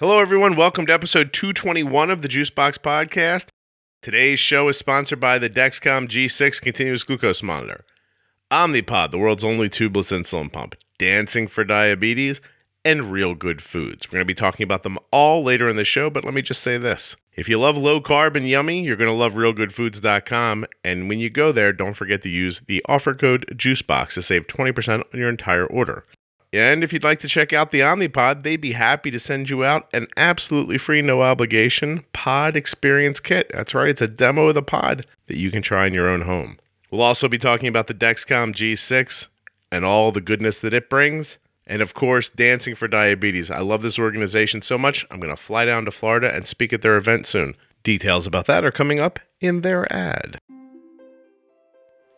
Hello, everyone. Welcome to episode 221 of the Juicebox Podcast. Today's show is sponsored by the Dexcom G6 continuous glucose monitor, Omnipod, the world's only tubeless insulin pump, Dancing for Diabetes, and Realgood foods. We're going to be talking about them all later in the show, but let me just say this. If you love low carb and yummy, you're going to love realgoodfoods.com. And when you go there, don't forget to use the offer code Juicebox to save 20% on your entire order. And if you'd like to check out the Omnipod, they'd be happy to send you out an absolutely free, no obligation pod experience kit. That's right, it's a demo of the pod that you can try in your own home. We'll also be talking about the Dexcom G6 and all the goodness that it brings. And of course, Dancing for Diabetes. I love this organization so much, I'm going to fly down to Florida and speak at their event soon. Details about that are coming up in their ad.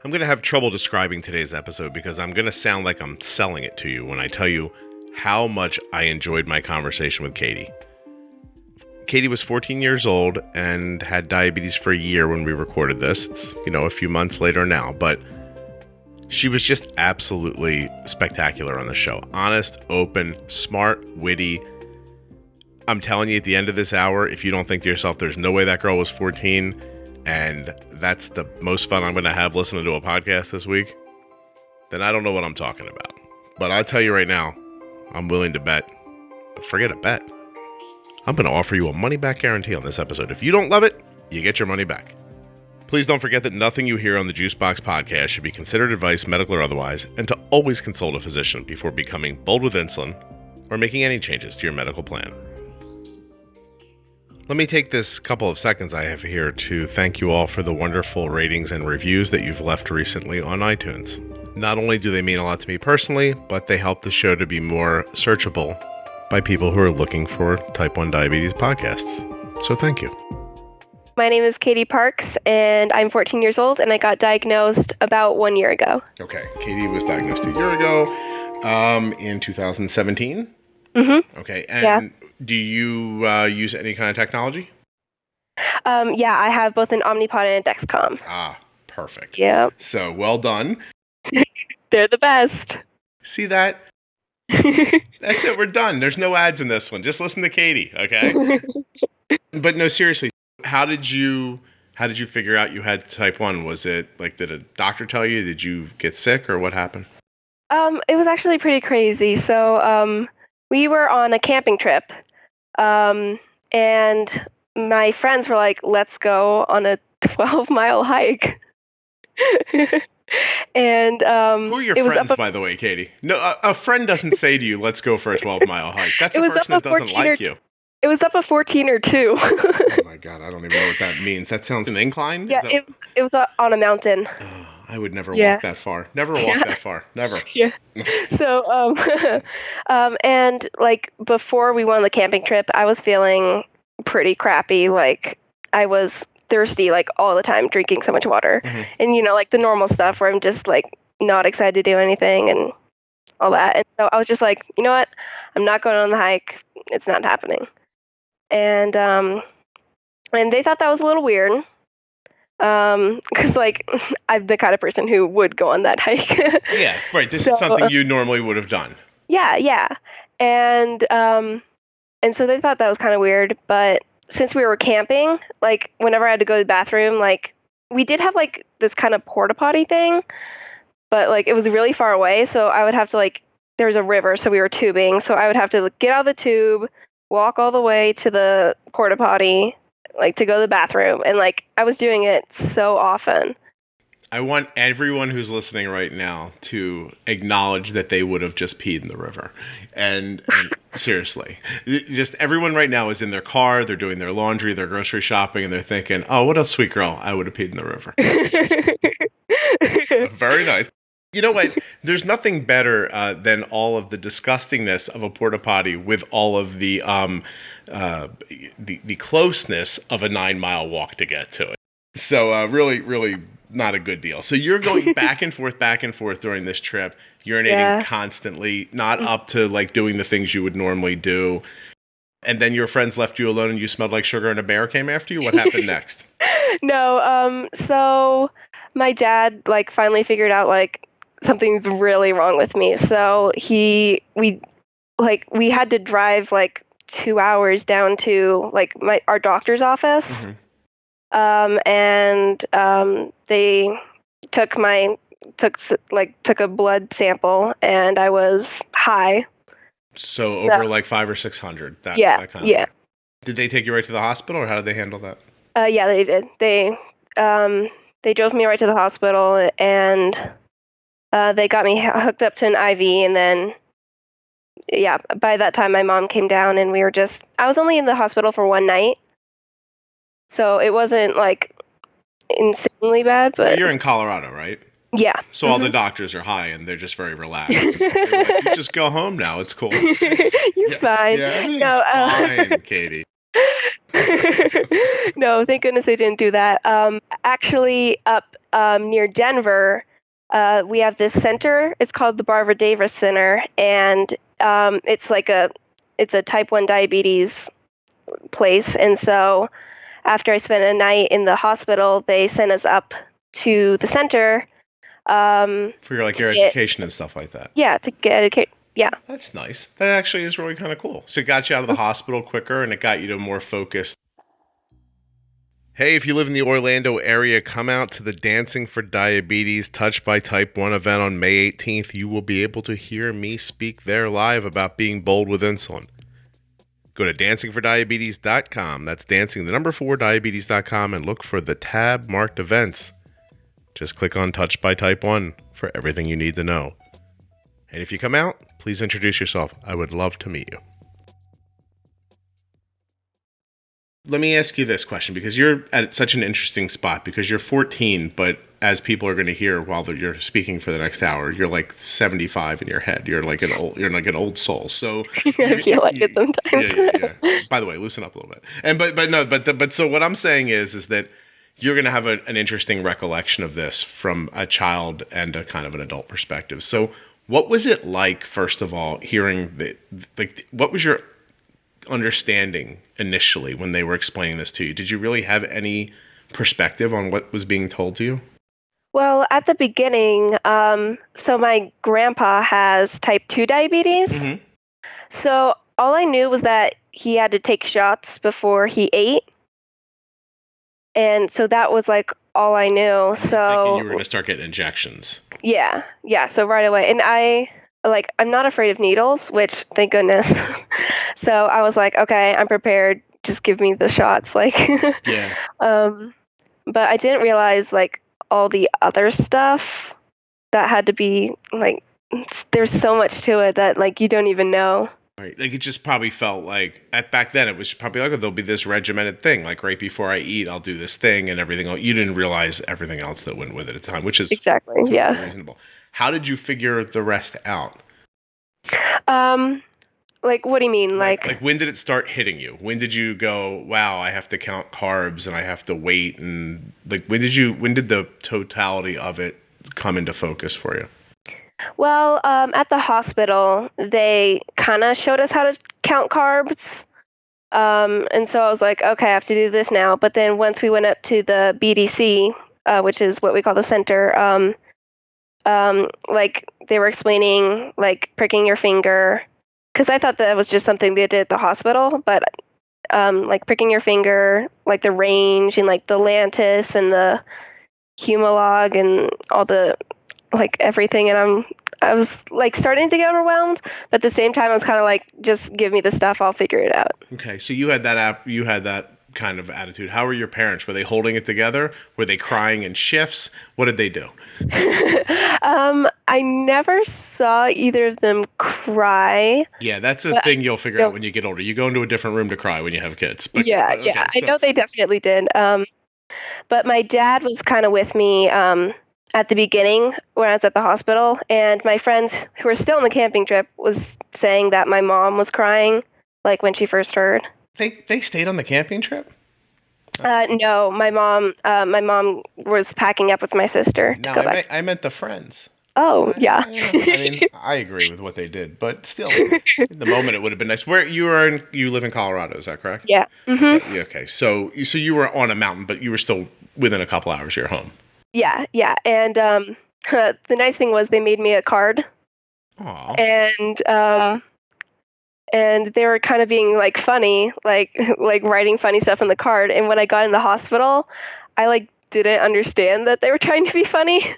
I'm going to have trouble describing today's episode because I'm going to sound like I'm selling it to you when I tell you how much I enjoyed my conversation with Katie. Katie was 14 years old and had diabetes for a year when we recorded this. It's, a few months later now, but she was just absolutely spectacular on the show. Honest, open, smart, witty. I'm telling you, at the end of this hour, if you don't think to yourself, there's no way that girl was 14, and that's the most fun I'm going to have listening to a podcast this week, then I don't know what I'm talking about. But I'll tell you right now, I'm willing to bet. Forget a bet. I'm going to offer you a money-back guarantee on this episode. If you don't love it, you get your money back. Please don't forget that nothing you hear on the Juicebox Podcast should be considered advice, medical or otherwise, and to always consult a physician before becoming bold with insulin or making any changes to your medical plan. Let me take this couple of seconds I have here to thank you all for the wonderful ratings and reviews that you've left recently on iTunes. Not only do they mean a lot to me personally, but they help the show to be more searchable by people who are looking for type 1 diabetes podcasts. So thank you. My name is Katie Parks, and I'm 14 years old, and I got diagnosed about 1 year ago. Okay, Katie was diagnosed a year ago in 2017? Mm-hmm. Okay, and yeah. Do you use any kind of technology? Yeah, I have both an Omnipod and a Dexcom. Ah, perfect. Yep. So, well done. They're the best. See that? That's it, we're done. There's no ads in this one. Just listen to Katie, okay? But no, seriously, how did you figure out you had type 1? Was it like, did a doctor tell you? Did you get sick or what happened? It was actually pretty crazy. So, we were on a camping trip, and my friends were like, let's go on a 12-mile hike. And who are your friends, by the way, Katie? No, a friend doesn't say to you, let's go for a 12-mile hike. That's a person that doesn't like you. It was up a 14 or 2. Oh my God, I don't even know what that means. That sounds an incline? Yeah, it was on a mountain. Oh, I would never walk that far. Never walk that far. Never. Yeah. So, and like before we went on the camping trip, I was feeling pretty crappy. Like I was thirsty like all the time, drinking so much water. Mm-hmm. And like the normal stuff where I'm just like not excited to do anything and all that. And so I was just like, you know what? I'm not going on the hike. It's not happening. And they thought that was a little weird. Because like I'm the kind of person who would go on that hike. Yeah, right. This is something you normally would have done. Yeah. And so they thought that was kind of weird. But since we were camping, like whenever I had to go to the bathroom, like we did have like this kind of porta potty thing, but like it was really far away. So I would have to there was a river, so we were tubing. So I would have to get out of the tube, walk all the way to the porta potty, to go to the bathroom. And I was doing it so often. I want everyone who's listening right now to acknowledge that they would have just peed in the river. And seriously, just everyone right now is in their car, they're doing their laundry, they're grocery shopping, and they're thinking, oh, what a sweet girl, I would have peed in the river. Very nice. You know what? There's nothing better than all of the disgustingness of a porta potty with all of the closeness of a 9-mile walk to get to it. So really, really not a good deal. So you're going back and forth during this trip, urinating constantly, not up to doing the things you would normally do. And then your friends left you alone and you smelled like sugar and a bear came after you? What happened next? No, so my dad finally figured out something's really wrong with me. So we had to drive 2 hours down to like our doctor's office. Mm-hmm. And they took a blood sample, and I was high. So over like 500 or 600. That kind of. Yeah. Did they take you right to the hospital, or how did they handle that? Yeah, they did. They drove me right to the hospital, and they got me hooked up to an IV, and then, yeah, by that time my mom came down, and I was only in the hospital for one night, so it wasn't like insanely bad, but... You're in Colorado, right? Yeah. So all the doctors are high, and they're just very relaxed. They're like, you just go home now. It's cool. You're fine. Yeah, everything's fine, Katie. No, thank goodness they didn't do that. Actually, up near Denver, we have this center. It's called the Barbara Davis Center, and it's a type 1 diabetes place. And so after I spent a night in the hospital, they sent us up to the center. For your education and stuff like that. Yeah, to get educated. Yeah. That's nice. That actually is really kind of cool. So it got you out of the hospital quicker, and it got you to more focused. Hey, if you live in the Orlando area, come out to the Dancing for Diabetes Touched by Type 1 event on May 18th. You will be able to hear me speak there live about being bold with insulin. Go to dancingfordiabetes.com. That's dancing, the number 4, diabetes.com, and look for the tab marked events. Just click on Touched by Type 1 for everything you need to know. And if you come out, please introduce yourself. I would love to meet you. Let me ask you this question, because you're at such an interesting spot, because you're 14, but as people are going to hear while you're speaking for the next hour, you're like 75 in your head. You're like an old soul. So I feel like it sometimes. Yeah. By the way, loosen up a little bit. But so what I'm saying is that you're going to have an interesting recollection of this from a child and a kind of an adult perspective. So what was it like, first of all, hearing what was your understanding initially when they were explaining this to you? Did you really have any perspective on what was being told to you? Well, at the beginning, so my grandpa has type 2 diabetes. Mm-hmm. So all I knew was that he had to take shots before he ate. And so that was like all I knew. So thinking you were going to start getting injections. Yeah. So right away. And I'm not afraid of needles, which thank goodness. So I was like, okay, I'm prepared. Just give me the shots. Yeah. But I didn't realize all the other stuff that had to be there's so much to it that you don't even know. Right. It just probably felt like back then it was probably there'll be this regimented thing, right before I eat, I'll do this thing and everything else. You didn't realize everything else that went with it at the time, which is exactly reasonable. How did you figure the rest out? What do you mean? Like when did it start hitting you? When did you go, wow, I have to count carbs and I have to wait, and when did the totality of it come into focus for you? Well, at the hospital, they kind of showed us how to count carbs. And so I was like, okay, I have to do this now. But then once we went up to the BDC, which is what we call the center, they were explaining, pricking your finger. Because I thought that was just something they did at the hospital. But, pricking your finger, the range and, the Lantus and the Humalog and all the... everything, and I was starting to get overwhelmed, but at the same time I was kind of just give me the stuff, I'll figure it out. Okay, so you had that kind of attitude. How were your parents? Were they holding it together? Were they crying in shifts? What did they do? I never saw either of them cry. Yeah, that's a thing you'll figure out when you get older. You go into a different room to cry when you have kids. But, yeah, I know they definitely did. But my dad was kind of with me at the beginning when I was at the hospital, and my friends who were still on the camping trip was saying that my mom was crying, when she first heard. They stayed on the camping trip? No, my mom was packing up with my sister. No, I meant the friends. Oh, yeah. I mean, I agree with what they did, but still, in the moment, it would have been nice. Where you live in Colorado, is that correct? Yeah. Mm-hmm. Okay. So you were on a mountain, but you were still within a couple hours of your home. Yeah. And the nice thing was they made me a card. Aww. And and they were kind of being like funny, like writing funny stuff on the card. And when I got in the hospital, I like didn't understand that they were trying to be funny.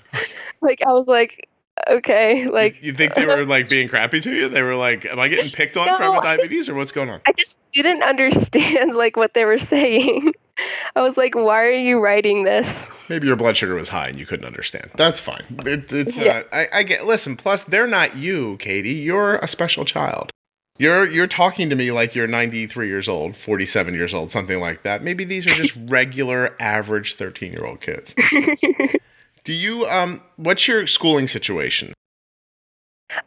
Like I was like, okay, like you think they were like being crappy to you? They were like, am I getting picked on for having diabetes or what's going on? I just didn't understand like what they were saying. I was like, why are you writing this? Maybe your blood sugar was high and you couldn't understand. That's fine. I get, listen, plus they're not you, Katie. You're a special child. You're talking to me like you're 93 years old, 47 years old, something like that. Maybe these are just regular, average 13-year-old kids. Do you, what's your schooling situation?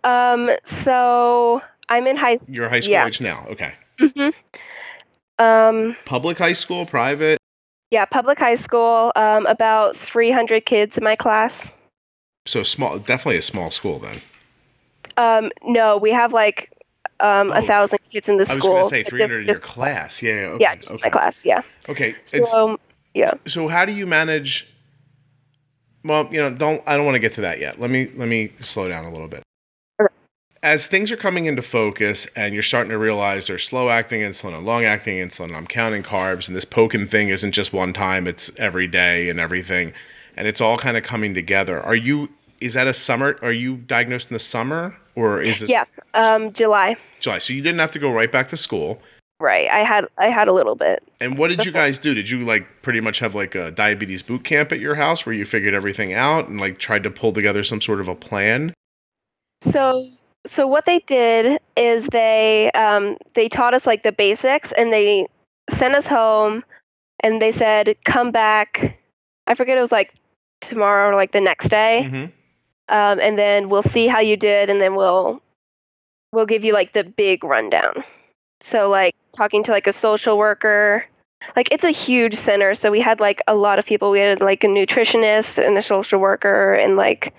So I'm in high school. You're high school age now. Okay. Mm-hmm. Public high school, private? Yeah, public high school, about 300 kids in my class. So small, definitely a small school then. No, we have like 1,000 kids in the school. I was going to say 300 in your class. Yeah. Okay. Yeah, just my class. Yeah. Okay. Yeah. So how do you manage? Well, I don't want to get to that yet. Let me slow down a little bit. Okay. As things are coming into focus and you're starting to realize there's slow-acting insulin and long-acting insulin, I'm counting carbs, and this poking thing isn't just one time, it's every day and everything, and it's all kind of coming together. Is that a summer? Are you diagnosed in the summer, or is it? Yeah, July. July. So you didn't have to go right back to school. Right. I had a little bit. And what did you guys do? Did you like pretty much have like a diabetes boot camp at your house where you figured everything out and like tried to pull together some sort of a plan? So what they did is they taught us like the basics, and they sent us home, and they said, come back. I forget, it was like tomorrow or like the next day. Mm-hmm. And then we'll see how you did, and then we'll give you like the big rundown. So like talking to like a social worker, like it's a huge center, so we had like a lot of people. We had like a nutritionist and a social worker and like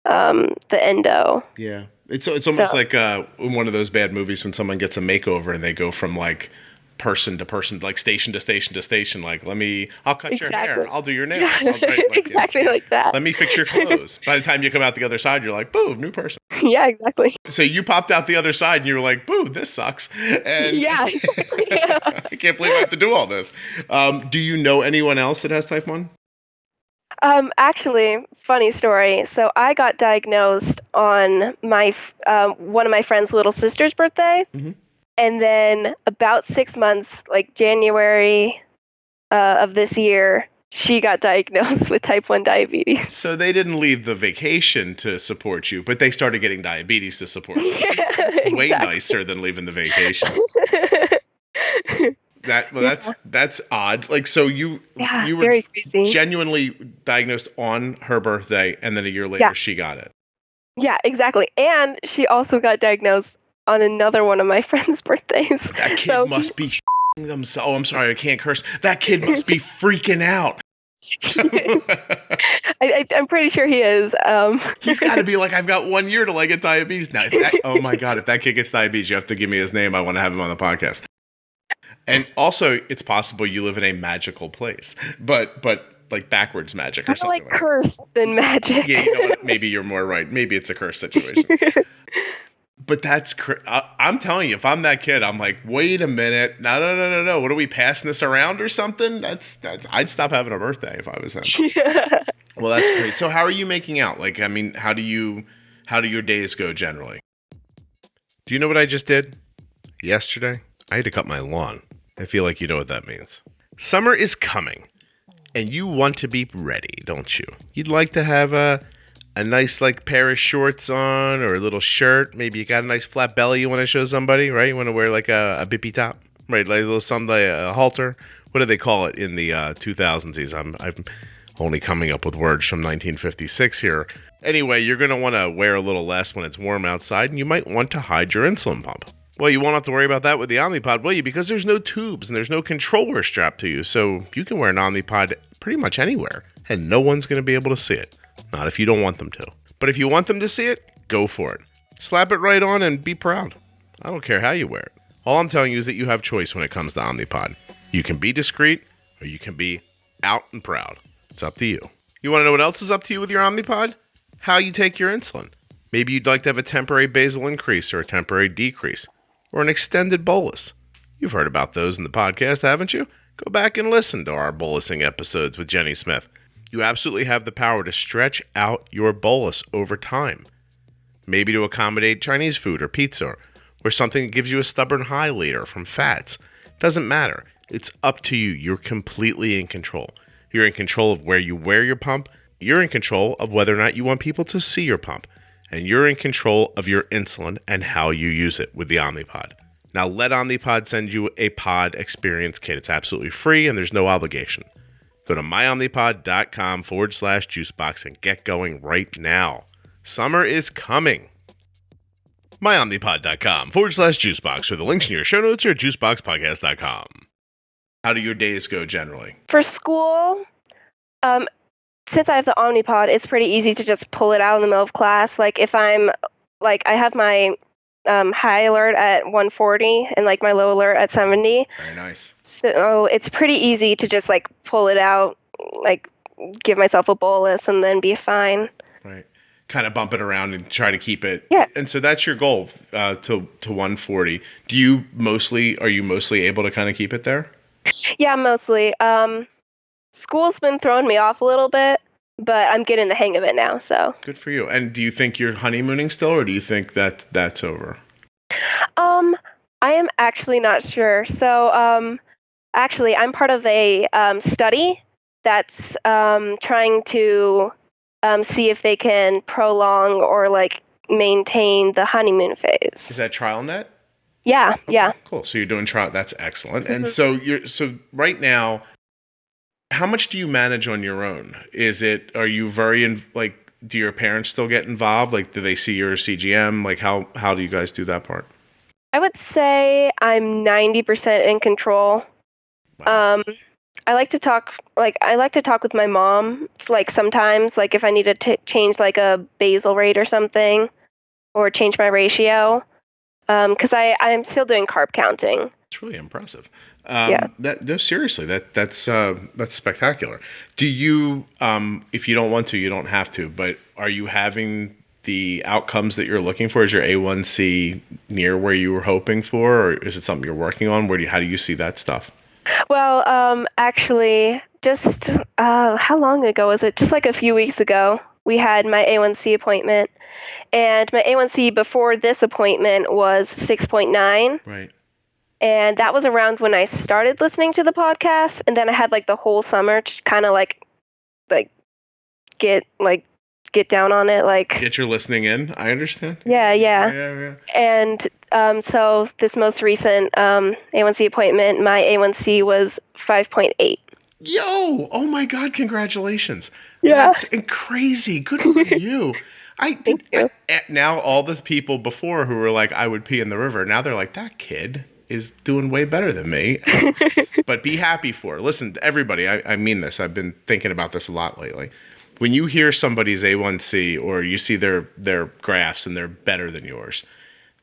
the endo. Yeah. It's almost like in one of those bad movies when someone gets a makeover and they go from like person to person, like station to station to station. Like, I'll cut your hair, I'll do your nails. Exactly like that. Let me fix your clothes. By the time you come out the other side, you're like, boom, new person. Yeah, exactly. So you popped out the other side and you were like, boo, this sucks. And yeah. I can't believe I have to do all this. Do you know anyone else that has type 1? Actually, funny story. So I got diagnosed on my one of my friend's little sister's birthday. Mm-hmm. And then about 6 months, like January of this year, she got diagnosed with type 1 diabetes. So they didn't leave the vacation to support you, but they started getting diabetes to support you. That's way nicer than leaving the vacation. That's odd. Like, so you were very crazy. Genuinely diagnosed on her birthday, and then a year later she got it. Yeah, exactly. And she also got diagnosed on another one of my friend's birthdays. That kid must be themselves. Oh, I'm sorry, I can't curse. That kid must be freaking out. I'm pretty sure he is. He's got to be like, I've got 1 year till I get diabetes. Now, oh my God, if that kid gets diabetes, you have to give me his name. I want to have him on the podcast. And also, it's possible you live in a magical place, but like backwards magic or something like cursed than magic. Yeah, you know what? Maybe you're more right. Maybe it's a curse situation. But that's I'm telling you, if I'm that kid, I'm like, wait a minute, no. What are we passing this around or something? That's I'd stop having a birthday if I was him. Yeah. Well, that's great. So how are you making out? Like, I mean, how do your days go generally? Do you know what I just did yesterday? I had to cut my lawn. I feel like you know what that means. Summer is coming, and you want to be ready, don't you? You'd like to have a nice like pair of shorts on, or a little shirt. Maybe you got a nice flat belly you want to show somebody, right? You want to wear like a bippy top, right? Like a little something, like a halter. What do they call it in the 2000s? I'm only coming up with words from 1956 here. Anyway, you're going to want to wear a little less when it's warm outside, and you might want to hide your insulin pump. Well, you won't have to worry about that with the Omnipod, will you? Because there's no tubes and there's no controller strapped to you, so you can wear an Omnipod pretty much anywhere, and no one's going to be able to see it. Not if you don't want them to. But if you want them to see it, go for it. Slap it right on and be proud. I don't care how you wear it. All I'm telling you is that you have choice when it comes to Omnipod. You can be discreet, or you can be out and proud. It's up to you. You want to know what else is up to you with your Omnipod? How you take your insulin. Maybe you'd like to have a temporary basal increase or a temporary decrease. or an extended bolus. You've heard about those in the podcast, haven't you? Go back and listen to our bolusing episodes with Jenny Smith. You absolutely have the power to stretch out your bolus over time. Maybe to accommodate Chinese food or pizza, or something that gives you a stubborn high later from fats. Doesn't matter. It's up to you. You're completely in control. You're in control of where you wear your pump. You're in control of whether or not you want people to see your pump. And you're in control of your insulin and how you use it with the Omnipod. Now, let Omnipod send you a pod experience kit. It's absolutely free and there's no obligation. Go to myomnipod.com/juicebox and get going right now. Summer is coming. myomnipod.com/juicebox, or the links in your show notes, or at juiceboxpodcast.com. How do your days go generally? For school, since I have the Omnipod, it's pretty easy to just pull it out in the middle of class. Like if I'm, like I have my high alert at 140 and like my low alert at 70. Very nice. So it's pretty easy to just like pull it out, like give myself a bolus and then be fine. Right. Kind of bump it around and try to keep it. Yeah. And so that's your goal to 140. Are you mostly able to kind of keep it there? Yeah, mostly. School's been throwing me off a little bit, but I'm getting the hang of it now, so. Good for you. And do you think you're honeymooning still, or do you think that's over? I am actually not sure. So, actually, I'm part of a study that's trying to see if they can prolong or like maintain the honeymoon phase. Is that TrialNet? Yeah, Okay, yeah. Cool. So you're doing trial. That's excellent. Mm-hmm. And so right now, how much do you manage on your own? Are you do your parents still get involved? Like, do they see your CGM? Like, how do you guys do that part? I would say I'm 90% in control. Wow. I like to talk with my mom, like sometimes, like if I need to change like a basal rate or something, or change my ratio, because I'm still doing carb counting. It's really impressive. Yeah. Seriously, that's spectacular. Do you, if you don't want to, you don't have to, but are you having the outcomes that you're looking for? Is your A1C near where you were hoping for, or is it something you're working on? How do you see that stuff? Well, actually, just how long ago was it? Just like a few weeks ago, we had my A1C appointment, and my A1C before this appointment was 6.9. Right. And that was around when I started listening to the podcast, and then I had like the whole summer to kind of like get down on it, like get your listening in. I understand. Yeah. And so this most recent A1C appointment, my A1C was 5.8. Yo! Oh my God! Congratulations! Yeah, That's crazy. Good for you. Thank you. Now all those people before who were like, I would pee in the river. Now they're like, that kid is doing way better than me. But be happy for her. Listen, everybody, I mean this. I've been thinking about this a lot lately. When you hear somebody's A1C or you see their graphs and they're better than yours,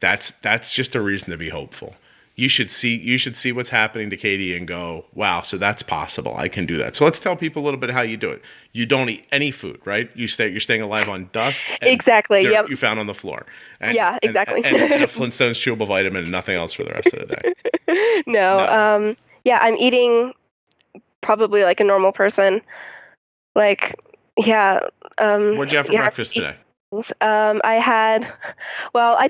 that's just a reason to be hopeful. You should see what's happening to Katie and go, wow, so that's possible. I can do that. So let's tell people a little bit how you do it. You don't eat any food, right? You're staying alive on dust and exactly. dirt Yep. you found on the floor. And, yeah, exactly. And a Flintstones chewable vitamin and nothing else for the rest of the day. No. Yeah, I'm eating probably like a normal person. Like, yeah. What'd you have for breakfast today? I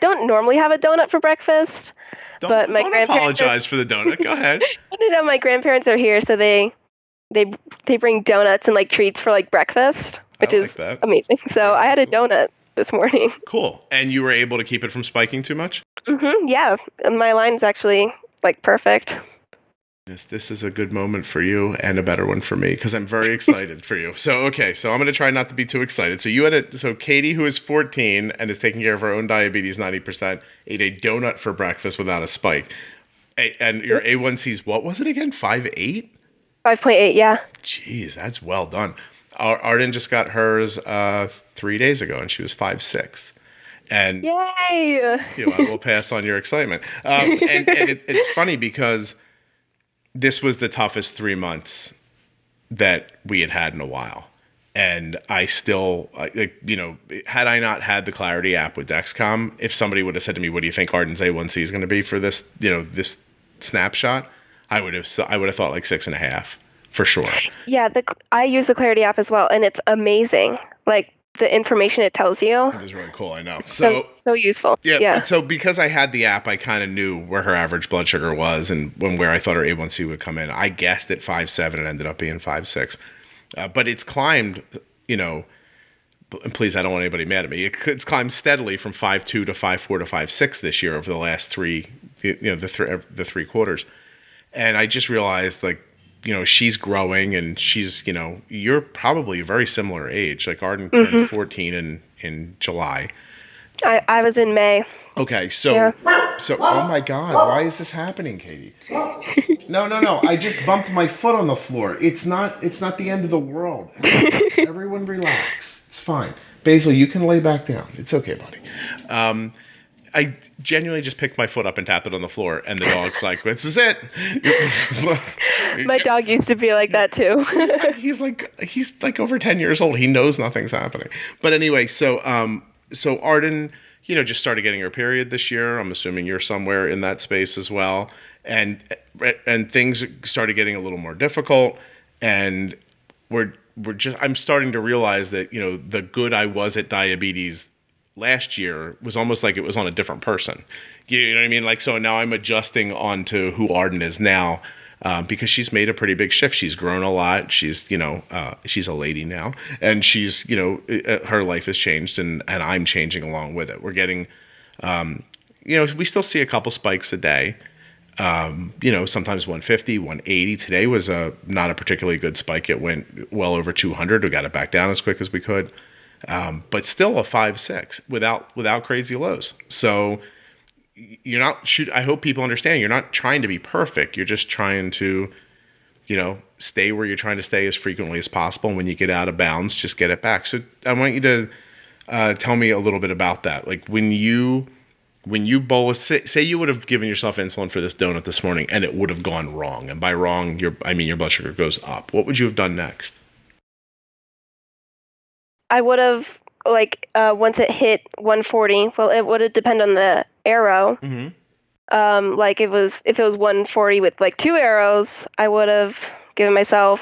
don't normally have a donut for breakfast. But my don't apologize for the donut. Go ahead. My grandparents are here, so they bring donuts and like treats for like breakfast, which is amazing. So I had a donut this morning. Cool. And you were able to keep it from spiking too much? Mm-hmm. Yeah. My line's actually like perfect. Yes, this is a good moment for you and a better one for me because I'm very excited for you. So I'm going to try not to be too excited. So Katie, who is 14 and is taking care of her own diabetes 90%, ate a donut for breakfast without a spike. And your A1C's, what was it again? 5.8? 5.8, yeah. Jeez, that's well done. Arden just got hers 3 days ago and she was 5.6. And yay! I will pass on your excitement. And it's funny because this was the toughest 3 months that we had in a while. And I still, had I not had the Clarity app with Dexcom, if somebody would have said to me, what do you think Arden's A1C is going to be for this, this snapshot, I would have thought like 6.5 for sure. Yeah, I use the Clarity app as well, and it's amazing. Like the information it tells you. It is really cool. I know. So useful. Yeah. So because I had the app, I kind of knew where her average blood sugar was and where I thought her A1C would come in. I guessed at 5.7 and ended up being 5.6. But it's climbed, and please, I don't want anybody mad at me. It's climbed steadily from 5.2 to 5.4 to 5.6 this year over the last the three quarters. And I just realized, like, she's growing, and she's, you're probably a very similar age. Like Arden turned 14 in July. I was in May. Okay, so oh my God, why is this happening, Katie? No. I just bumped my foot on the floor. It's not the end of the world. Everyone relax. It's fine. Basil, you can lay back down. It's okay, buddy. I genuinely just picked my foot up and tapped it on the floor, and the dog's like, "This is it." My dog used to be like that too. He's like over 10 years old. He knows nothing's happening. But anyway, so Arden, just started getting her period this year. I'm assuming you're somewhere in that space as well. And things started getting a little more difficult, and I'm starting to realize that, the good I was at diabetes last year was almost like it was on a different person. You know what I mean? Like, so now I'm adjusting onto who Arden is now, because she's made a pretty big shift. She's grown a lot. She's, she's a lady now, and she's, her life has changed, and I'm changing along with it. We're getting, we still see a couple spikes a day. Sometimes 150, 180. Today was not a particularly good spike. It went well over 200. We got it back down as quick as we could. But still a 5.6 without crazy lows. So you're not, I hope people understand, you're not trying to be perfect. You're just trying to, stay where you're trying to stay as frequently as possible. And when you get out of bounds, just get it back. So I want you to tell me a little bit about that. Like when you bolus, say you would have given yourself insulin for this donut this morning and it would have gone wrong. And by wrong, your blood sugar goes up. What would you have done next? I would have, once it hit 140, well, it would have depended on the arrow. Mm-hmm. If it was 140 with 2 arrows, I would have given myself,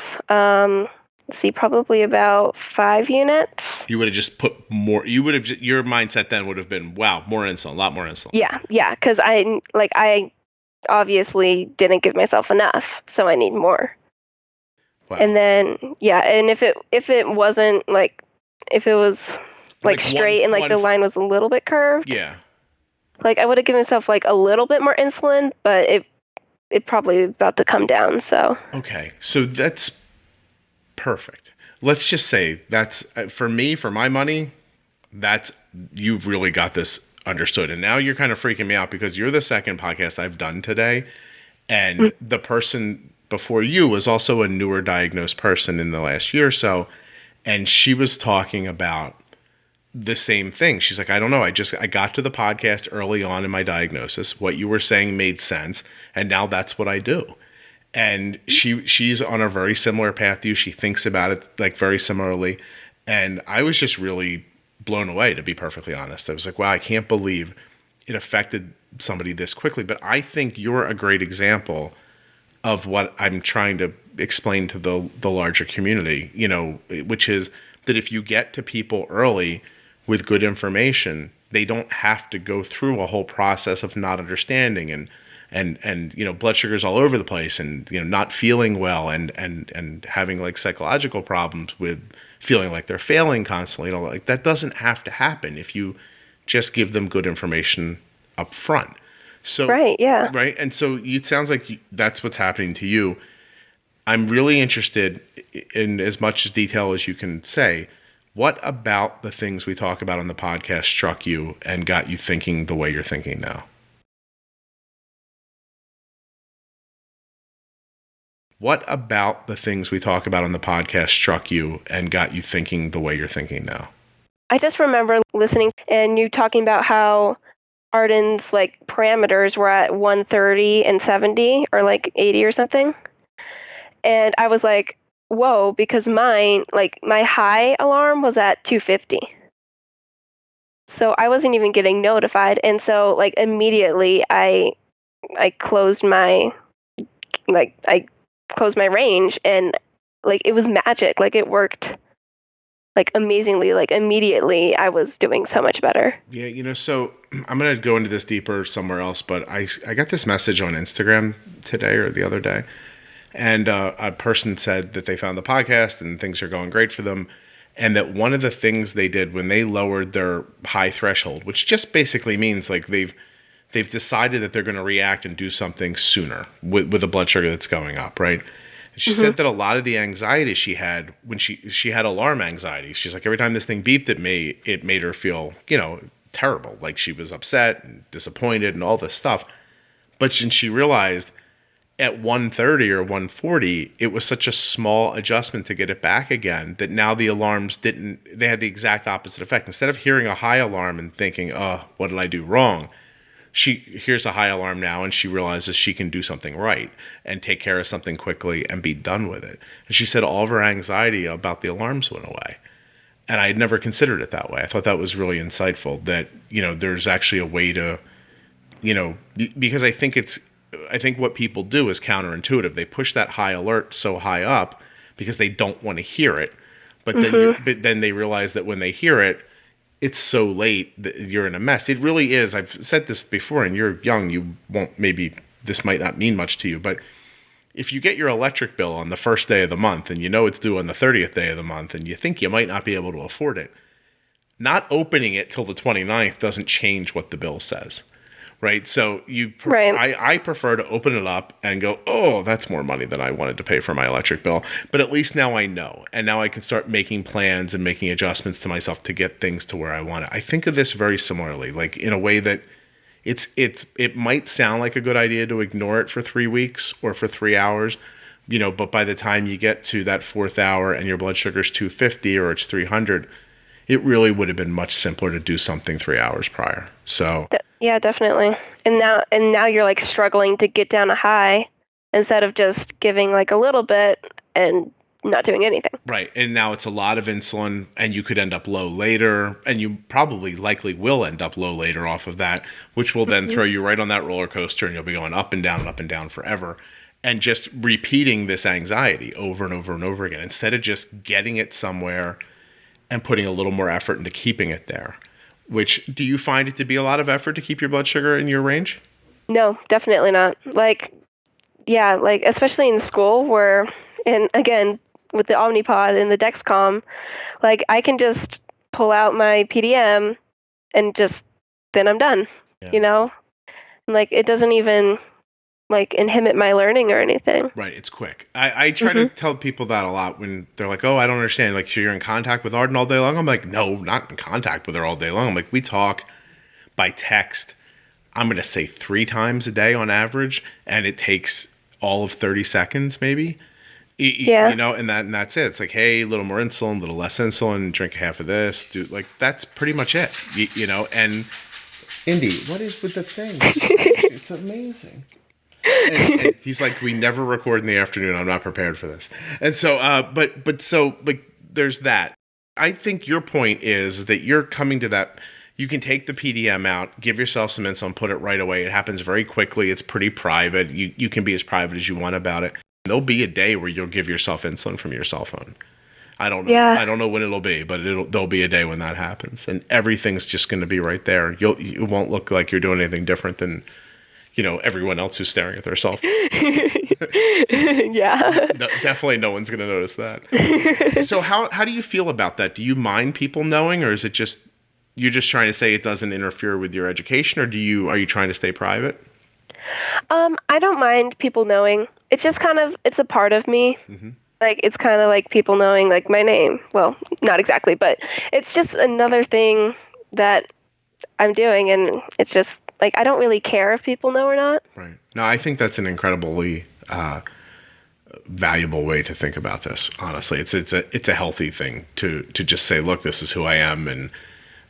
probably about 5 units. You would have just put more. Your mindset then would have been, wow, more insulin, a lot more insulin. Yeah, because I obviously didn't give myself enough, so I need more. Wow. And then and if it wasn't if it was straight and the line was a little bit curved. Yeah. I would have given myself a little bit more insulin, but it probably about to come down. So. Okay, so that's perfect. Let's just say that's for me, for my money. You've really got this understood, and now you're kind of freaking me out because you're the second podcast I've done today, and the person before you was also a newer diagnosed person in the last year or so. And she was talking about the same thing. She's like, I don't know. I got to the podcast early on in my diagnosis. What you were saying made sense. And now that's what I do. And she's on a very similar path to you. She thinks about it very similarly. And I was just really blown away, to be perfectly honest. I was like, wow, I can't believe it affected somebody this quickly. But I think you're a great example of what I'm trying to explain to the larger community, which is that if you get to people early with good information, they don't have to go through a whole process of not understanding and blood sugars all over the place and not feeling well and having psychological problems with feeling like they're failing constantly and all that. That doesn't have to happen if you just give them good information up front. So, right, yeah. Right. And so it sounds like that's what's happening to you. I'm really interested in as much detail as you can say. What about the things we talk about on the podcast struck you and got you thinking the way you're thinking now? What about the things we talk about on the podcast struck you and got you thinking the way you're thinking now? I just remember listening and you talking about how Arden's parameters were at 130 and 70 or 80 or something. And I was like, whoa, because mine, like my high alarm was at 2:50. So I wasn't even getting notified. And so like immediately I closed my I closed my range, and like it was magic. Like it worked like amazingly. Like immediately I was doing so much better. Yeah, so I'm going to go into this deeper somewhere else, but I got this message on Instagram today or the other day, and a person said that they found the podcast and things are going great for them, and that one of the things they did when they lowered their high threshold, which just basically means like they've decided that they're going to react and do something sooner with a blood sugar that's going up, right? She said that a lot of the anxiety she had when she had alarm anxiety. She's like, every time this thing beeped at me, it made her feel, terrible. Like she was upset and disappointed and all this stuff. But when she realized at 1:30 or 1:40, it was such a small adjustment to get it back again that now the alarms they had the exact opposite effect. Instead of hearing a high alarm and thinking, oh, what did I do wrong? She hears a high alarm now and she realizes she can do something right and take care of something quickly and be done with it. And she said all of her anxiety about the alarms went away. And I had never considered it that way. I thought that was really insightful that, there's actually a way to, because I think what people do is counterintuitive. They push that high alert so high up because they don't want to hear it. But then they realize that when they hear it, it's so late that you're in a mess. It really is. I've said this before, and you're young. You won't, maybe this might not mean much to you, but if you get your electric bill on the first day of the month and it's due on the 30th day of the month and you think you might not be able to afford it, not opening it till the 29th doesn't change what the bill says. Right. So I prefer to open it up and go, oh, that's more money than I wanted to pay for my electric bill. But at least now I know. And now I can start making plans and making adjustments to myself to get things to where I want it. I think of this very similarly, like in a way that it might sound like a good idea to ignore it for 3 weeks or for 3 hours, but by the time you get to that 4th hour and your blood sugar's 250 or it's 300, it really would have been much simpler to do something 3 hours prior. So yeah, definitely. And now you're like struggling to get down a high instead of just giving like a little bit and not doing anything. Right. And now it's a lot of insulin and you could end up low later, and you probably likely will end up low later off of that, which will then throw you right on that roller coaster and you'll be going up and down forever and just repeating this anxiety over and over and over again instead of just getting it somewhere and putting a little more effort into keeping it there. Which, do you find it to be a lot of effort to keep your blood sugar in your range? No, definitely not. Like, yeah, like especially in school where, and again, with the Omnipod and the Dexcom, like I can just pull out my PDM and then I'm done, And, like it doesn't even like inhibit my learning or anything. Right. It's quick. I try to tell people that a lot when they're like, oh, I don't understand. Like, so you're in contact with Arden all day long? I'm like, no, not in contact with her all day long. I'm like, we talk by text, I'm going to say 3 times a day on average, and it takes all of 30 seconds maybe. Yeah. And that's it. It's like, hey, a little more insulin, a little less insulin, drink half of this. That's pretty much it. And Indy, what is with the thing? It's amazing. And he's like, we never record in the afternoon. I'm not prepared for this. And so, but there's that. I think your point is that you're coming to that. You can take the PDM out, give yourself some insulin, put it right away. It happens very quickly. It's pretty private. You can be as private as you want about it. There'll be a day where you'll give yourself insulin from your cell phone. I don't know. Yeah. I don't know when it'll be, but there'll be a day when that happens, and everything's just going to be right there. It won't look like you're doing anything different than everyone else who's staring at their cell phone. Yeah. No, definitely no one's going to notice that. So how do you feel about that? Do you mind people knowing, or is it just you're just trying to say it doesn't interfere with your education, or are you trying to stay private? I don't mind people knowing. It's just it's a part of me. Mm-hmm. Like, it's kind of like people knowing, like, my name. Well, not exactly, but it's just another thing that I'm doing, and it's just, like, I don't really care if people know or not. Right. No, I think that's an incredibly valuable way to think about this, honestly. It's a healthy thing to just say, look, this is who I am, and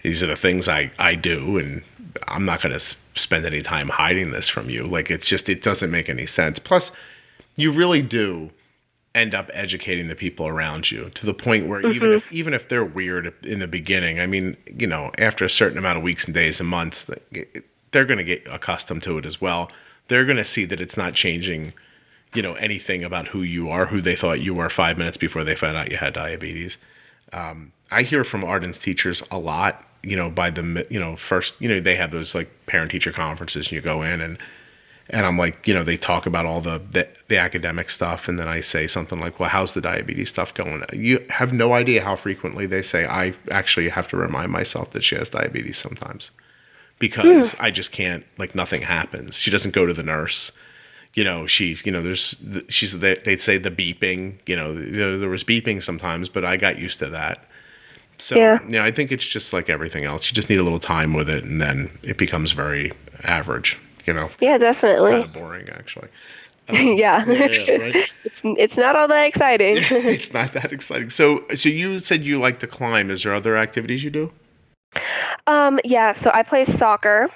these are the things I do, and I'm not going to spend any time hiding this from you. Like, it doesn't make any sense. Plus, you really do. end up educating the people around you to the point where even if they're weird in the beginning, I mean, you know, after a certain amount of weeks and days and months, they're going to get accustomed to it as well. They're going to see that it's not changing, you know, anything about who you are, who they thought you were 5 minutes before they found out you had diabetes. I hear from Arden's teachers a lot, you know, by the, you know, first, you know, they have those like parent teacher conferences and you go in and I'm like, you know, they talk about all the academic stuff. And then I say something like, well, how's the diabetes stuff going? You have no idea how frequently they say, I actually have to remind myself that she has diabetes sometimes because I just can't, like nothing happens. She doesn't go to the nurse. You know, she's, you know, they'd say the beeping, you know, there was beeping sometimes, but I got used to that. So, yeah, I think it's just like everything else. You just need a little time with it and then it becomes very average, you know? Yeah, definitely. Kind of boring, actually. Yeah. Right? It's not all that exciting. It's not that exciting. So you said you like to climb. Is there other activities you do? Yeah, so I play soccer,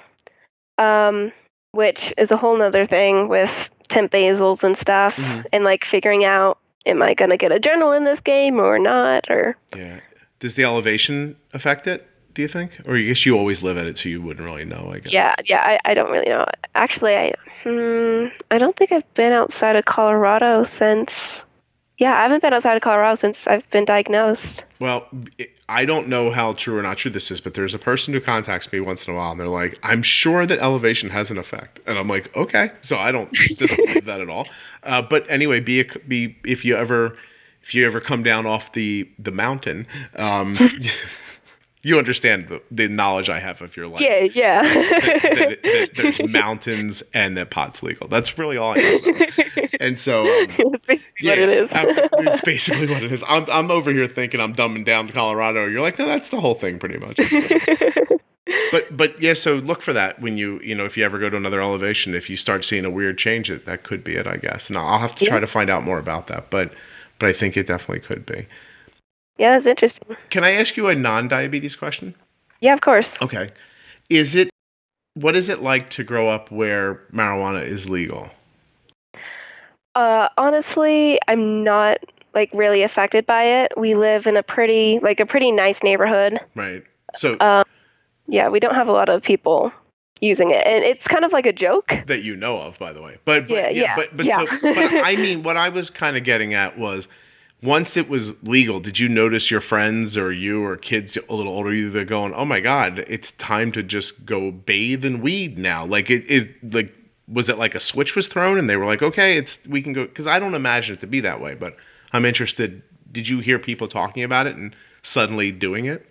which is a whole nother thing with temp basals and stuff, and like figuring out, am I going to get adrenaline in this game or not? Or yeah. Does the elevation affect it, do you think? Or I guess you always live at it, so you wouldn't really know, I guess. Yeah, I don't really know. Actually, I don't think I've been outside of Colorado since... Yeah, I haven't been outside of Colorado since I've been diagnosed. Well, I don't know how true or not true this is, but there's a person who contacts me once in a while, and they're like, I'm sure that elevation has an effect. And I'm like, okay. So I don't disbelieve that at all. But anyway, if you ever come down off the mountain, you understand the knowledge I have of your life. Yeah. that there's mountains and that pot's legal. That's really all I know about. And so, it's basically what it is. I'm over here thinking I'm dumbing down to Colorado. You're like, no, that's the whole thing pretty much. But yeah, so look for that when you know, if you ever go to another elevation, if you start seeing a weird change, that could be it, I guess. And I'll have to try to find out more about that. But I think it definitely could be. Yeah, that's interesting. Can I ask you a non-diabetes question? Yeah, of course. Okay. What is it like to grow up where marijuana is legal? Honestly, I'm not like really affected by it. We live in a pretty nice neighborhood. Right. So yeah, we don't have a lot of people using it, and it's kind of like a joke that you know of, by the way. But I mean, what I was kind of getting at was, once it was legal, did you notice your friends or you or kids a little older, they're going, oh my God, it's time to just go bathe in weed now? Like was it like a switch was thrown and they were like, okay, we can go? Because I don't imagine it to be that way, but I'm interested. Did you hear people talking about it and suddenly doing it?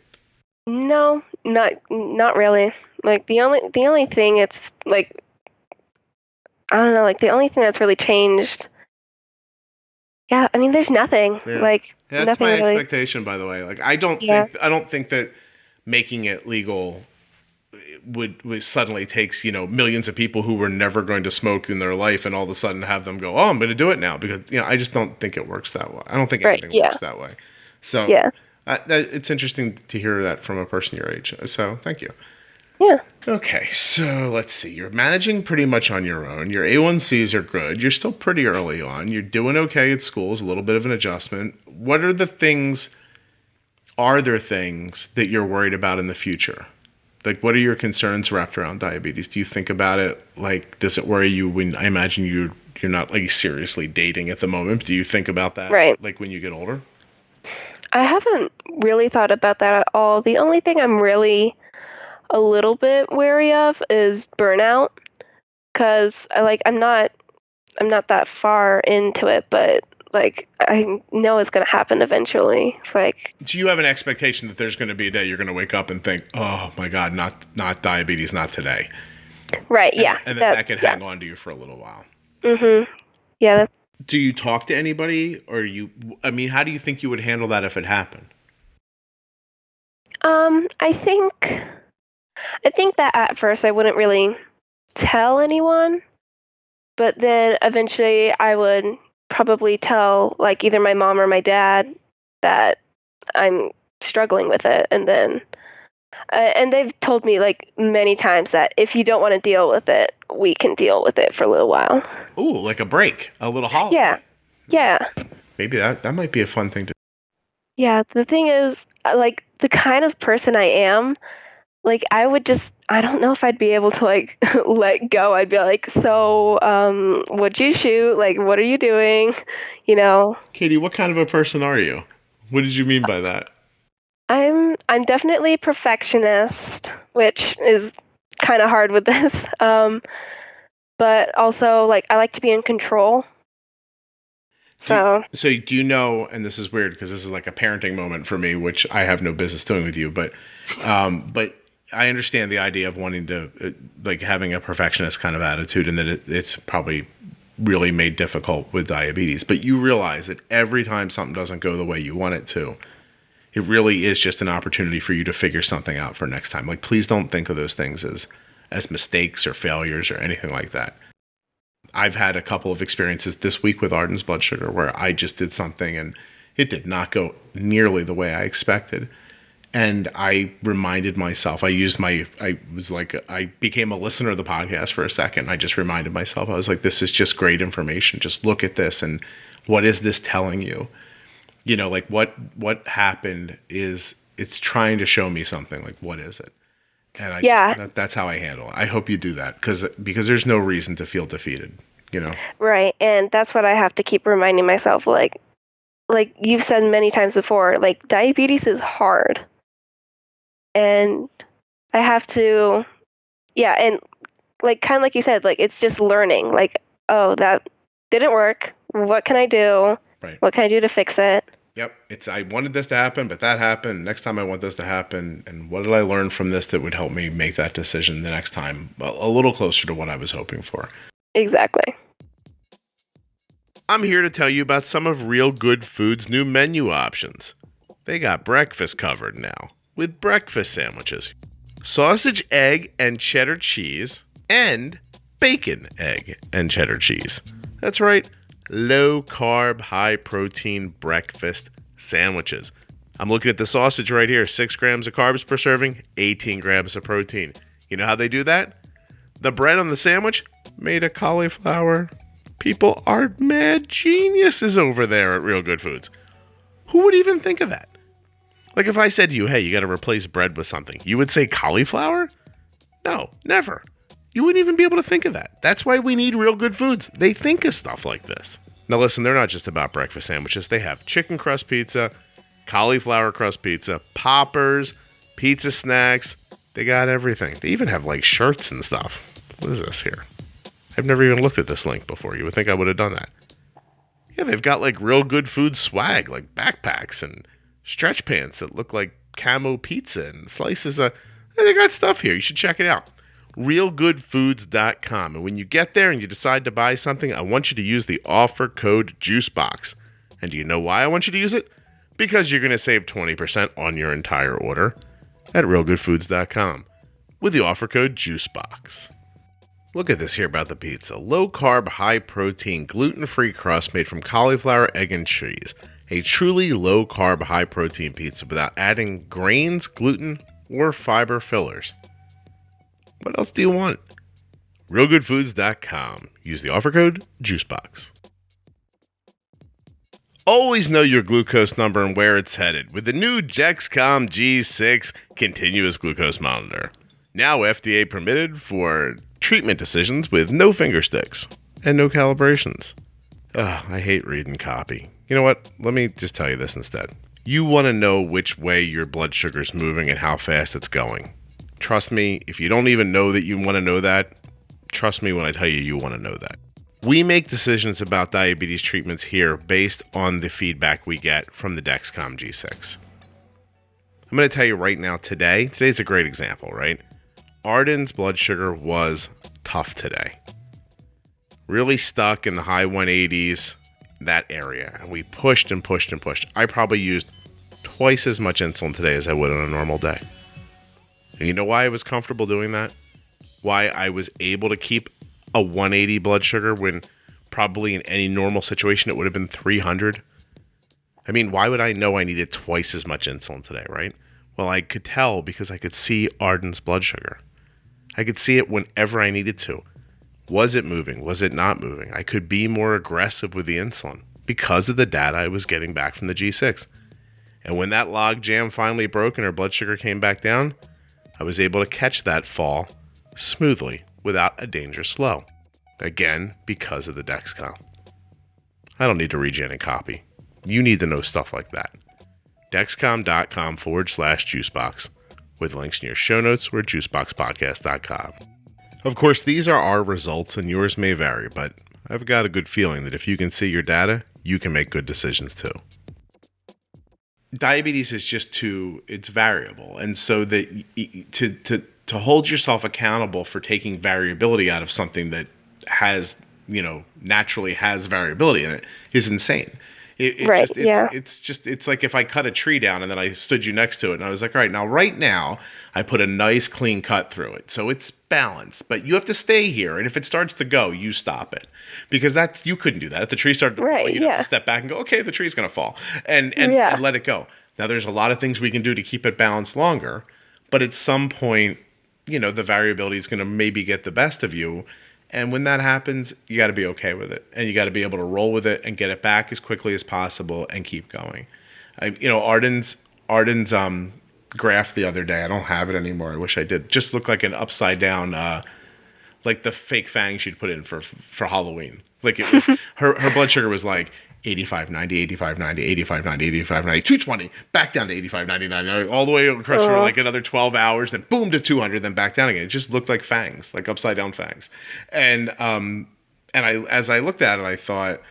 No, not really. Like the only thing it's like, I don't know, like the only thing that's really changed. Yeah, I mean, there's nothing. Yeah. Like that's nothing my really. expectation, by the way. Like I don't think that making it legal would suddenly takes, you know, millions of people who were never going to smoke in their life and all of a sudden have them go, oh, I'm going to do it now, because, you know, I just don't think it works that way. I don't think anything works that way. So it's interesting to hear that from a person your age. So thank you. Yeah. Okay, so let's see. You're managing pretty much on your own. Your A1Cs are good. You're still pretty early on. You're doing okay at school. It's a little bit of an adjustment. What are the things, are there things that you're worried about in the future? Like, what are your concerns wrapped around diabetes? Do you think about it? Like, does it worry you when, I imagine you're not like seriously dating at the moment. Do you think about that? Right. Like when you get older? I haven't really thought about that at all. The only thing I'm really a little bit wary of is burnout, because I'm not that far into it, but like I know it's going to happen eventually. It's like, so you have an expectation that there's going to be a day you're going to wake up and think, oh my God, not diabetes, not today. Right. Yeah. And then that can hang on to you for a little while. Mm-hmm. Yeah. Do you talk to anybody, or how do you think you would handle that if it happened? I think that at first I wouldn't really tell anyone, but then eventually I would probably tell like either my mom or my dad that I'm struggling with it, and then and they've told me like many times that if you don't want to deal with it, we can deal with it for a little while. Ooh, like a break, a little holiday. Yeah. Maybe that might be a fun thing to. Yeah, the thing is, like, the kind of person I am, like, I don't know if I'd be able to, like, let go. I'd be like, so, what'd you shoot? Like, what are you doing? You know? Katie, what kind of a person are you? What did you mean by that? I'm definitely a perfectionist, which is kind of hard with this. But also, like, I like to be in control. So do you know, and this is weird because this is like a parenting moment for me, which I have no business doing with you, but I understand the idea of wanting to, like, having a perfectionist kind of attitude, and that it's probably really made difficult with diabetes. But you realize that every time something doesn't go the way you want it to, it really is just an opportunity for you to figure something out for next time. Like, please don't think of those things as mistakes or failures or anything like that. I've had a couple of experiences this week with Arden's blood sugar where I just did something and it did not go nearly the way I expected. And I reminded myself, I became a listener of the podcast for a second. I just reminded myself, I was like, this is just great information. Just look at this. And what is this telling you? You know, like what happened is it's trying to show me something. Like, what is it? And that's how I handle it. I hope you do that because there's no reason to feel defeated, you know? Right. And that's what I have to keep reminding myself. Like you've said many times before, like, diabetes is hard. And I have to, and like, kind of like you said, like, it's just learning. Like, oh, that didn't work. What can I do? Right. What can I do to fix it? Yep. I wanted this to happen, but that happened. Next time I want this to happen. And what did I learn from this that would help me make that decision the next time a little closer to what I was hoping for? Exactly. I'm here to tell you about some of Realgood Foods' new menu options. They got breakfast covered now with breakfast sandwiches, sausage, egg, and cheddar cheese, and bacon, egg, and cheddar cheese. That's right. Low-carb, high-protein breakfast sandwiches. I'm looking at the sausage right here. 6 grams of carbs per serving, 18 grams of protein. You know how they do that? The bread on the sandwich, made of cauliflower. People are mad geniuses over there at Realgood Foods. Who would even think of that? Like, if I said to you, hey, you got to replace bread with something, you would say cauliflower? No, never. You wouldn't even be able to think of that. That's why we need Realgood Foods. They think of stuff like this. Now listen, they're not just about breakfast sandwiches. They have chicken crust pizza, cauliflower crust pizza, poppers, pizza snacks. They got everything. They even have, like, shirts and stuff. What is this here? I've never even looked at this link before. You would think I would have done that. Yeah, they've got, like, Realgood Food swag, like backpacks and stretch pants that look like camo pizza and slices of... They got stuff here. You should check it out. Realgoodfoods.com. And when you get there and you decide to buy something, I want you to use the offer code Juicebox. And do you know why I want you to use it? Because you're going to save 20% on your entire order at Realgoodfoods.com with the offer code Juicebox. Look at this here about the pizza. Low-carb, high-protein, gluten-free crust made from cauliflower, egg, and cheese. A truly low-carb, high-protein pizza without adding grains, gluten, or fiber fillers. What else do you want? Realgoodfoods.com. Use the offer code Juicebox. Always know your glucose number and where it's headed with the new Dexcom G6 continuous glucose monitor. Now FDA permitted for treatment decisions with no finger sticks and no calibrations. I hate reading copy. You know what? Let me just tell you this instead. You want to know which way your blood sugar's moving and how fast it's going. Trust me, if you don't even know that you want to know that, trust me when I tell you you want to know that. We make decisions about diabetes treatments here based on the feedback we get from the Dexcom G6. I'm going to tell you right now, today's a great example, right? Arden's blood sugar was tough today. Really stuck in the high 180s, that area. And we pushed and pushed and pushed. I probably used twice as much insulin today as I would on a normal day. And you know why I was comfortable doing that? Why I was able to keep a 180 blood sugar when probably in any normal situation it would have been 300? I mean, why would I know I needed twice as much insulin today, right? Well, I could tell because I could see Arden's blood sugar. I could see it whenever I needed to. Was it moving? Was it not moving? I could be more aggressive with the insulin. because of the data I was getting back from the G6. And when that log jam finally broke and her blood sugar came back down, I was able to catch that fall smoothly without a dangerous low. Again, because of the Dexcom. I don't need to read you any copy. You need to know stuff like that. Dexcom.com/juicebox with links in your show notes or juiceboxpodcast.com. Of course, these are our results and yours may vary, but I've got a good feeling that if you can see your data, you can make good decisions too. Diabetes is it's variable. And so that to hold yourself accountable for taking variability out of something that has, naturally has variability in it is insane. It's like if I cut a tree down and then I stood you next to it and I was like, all right, right now I put a nice clean cut through it. So it's balanced, but you have to stay here. And if it starts to go, you stop it, because you couldn't do that. If the tree started to fall, you'd have to step back and go, okay, the tree's going to fall and let it go. Now there's a lot of things we can do to keep it balanced longer, but at some point, the variability is going to maybe get the best of you. And when that happens, you got to be okay with it, and you got to be able to roll with it and get it back as quickly as possible and keep going. Arden's graph the other day, I don't have it anymore. I wish I did. Just looked like an upside down, like the fake fangs you'd put in for Halloween. Like it was her blood sugar was like 85, 90, 85, 90, 85, 90, 85, 90, 220, back down to 85, 99, all the way across for like another 12 hours, then boom to 200, then back down again. It just looked like fangs, like upside down fangs. And as I looked at it, I thought,